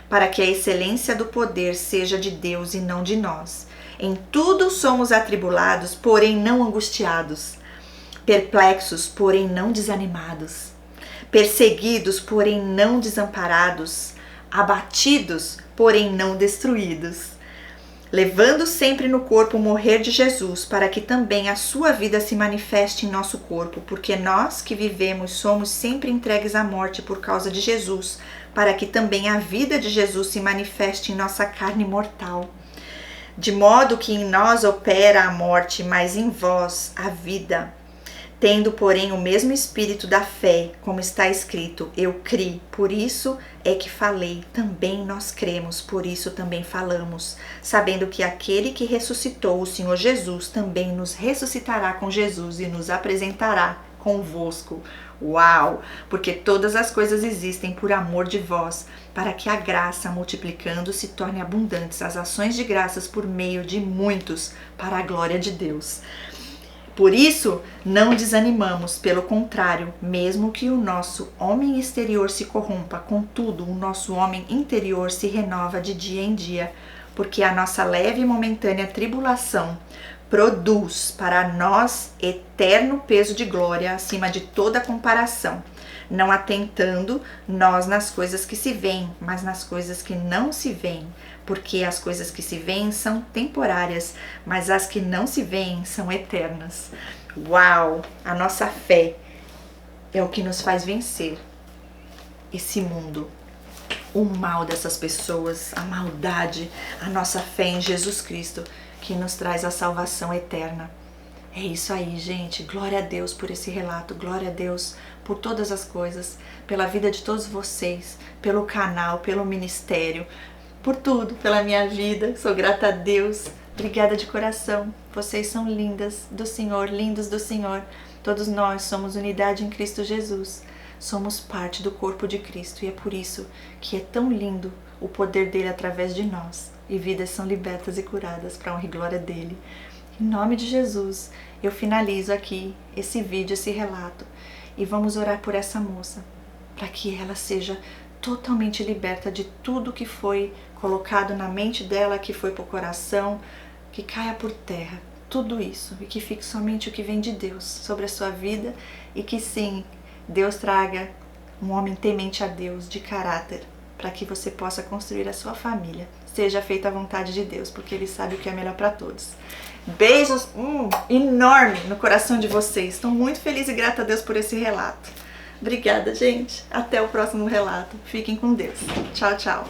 para que a excelência do poder seja de Deus e não de nós. Em tudo somos atribulados, porém não angustiados, perplexos, porém não desanimados, perseguidos, porém não desamparados, abatidos, porém não destruídos, levando sempre no corpo o morrer de Jesus, para que também a sua vida se manifeste em nosso corpo, porque nós que vivemos somos sempre entregues à morte por causa de Jesus, para que também a vida de Jesus se manifeste em nossa carne mortal. De modo que em nós opera a morte, mas em vós a vida. Tendo, porém, o mesmo espírito da fé, como está escrito: eu criei, por isso é que falei, também nós cremos, por isso também falamos, sabendo que aquele que ressuscitou o Senhor Jesus também nos ressuscitará com Jesus e nos apresentará convosco. Uau! Porque todas as coisas existem por amor de vós, para que a graça, multiplicando, se torne abundantes as ações de graças por meio de muitos, para a glória de Deus. Por isso, não desanimamos, pelo contrário, mesmo que o nosso homem exterior se corrompa, contudo, o nosso homem interior se renova de dia em dia, porque a nossa leve e momentânea tribulação produz para nós eterno peso de glória acima de toda comparação, não atentando nós nas coisas que se veem, mas nas coisas que não se veem, porque as coisas que se veem são temporárias, mas as que não se veem são eternas. Uau! A nossa fé é o que nos faz vencer esse mundo, o mal dessas pessoas, a maldade, a nossa fé em Jesus Cristo, que nos traz a salvação eterna. É isso aí, gente. Glória a Deus por esse relato, glória a Deus por todas as coisas, pela vida de todos vocês, pelo canal, pelo ministério, por tudo, pela minha vida. Sou grata a Deus. Obrigada de coração. Vocês são lindas do Senhor, lindos do Senhor. Todos nós somos unidade em Cristo Jesus. Somos parte do corpo de Cristo e é por isso que é tão lindo o poder dele através de nós. E vidas são libertas e curadas para a honra e glória dele. Em nome de Jesus, eu finalizo aqui esse vídeo, esse relato. E vamos orar por essa moça, para que ela seja totalmente liberta de tudo que foi colocado na mente dela, que foi para o coração, que caia por terra, tudo isso. E que fique somente o que vem de Deus sobre a sua vida. E que sim, Deus traga um homem temente a Deus, de caráter, para que você possa construir a sua família. Seja feita a vontade de Deus, porque Ele sabe o que é melhor para todos. Beijos enorme no coração de vocês. Estou muito feliz e grata a Deus por esse relato. Obrigada, gente. Até o próximo relato. Fiquem com Deus. Tchau, tchau.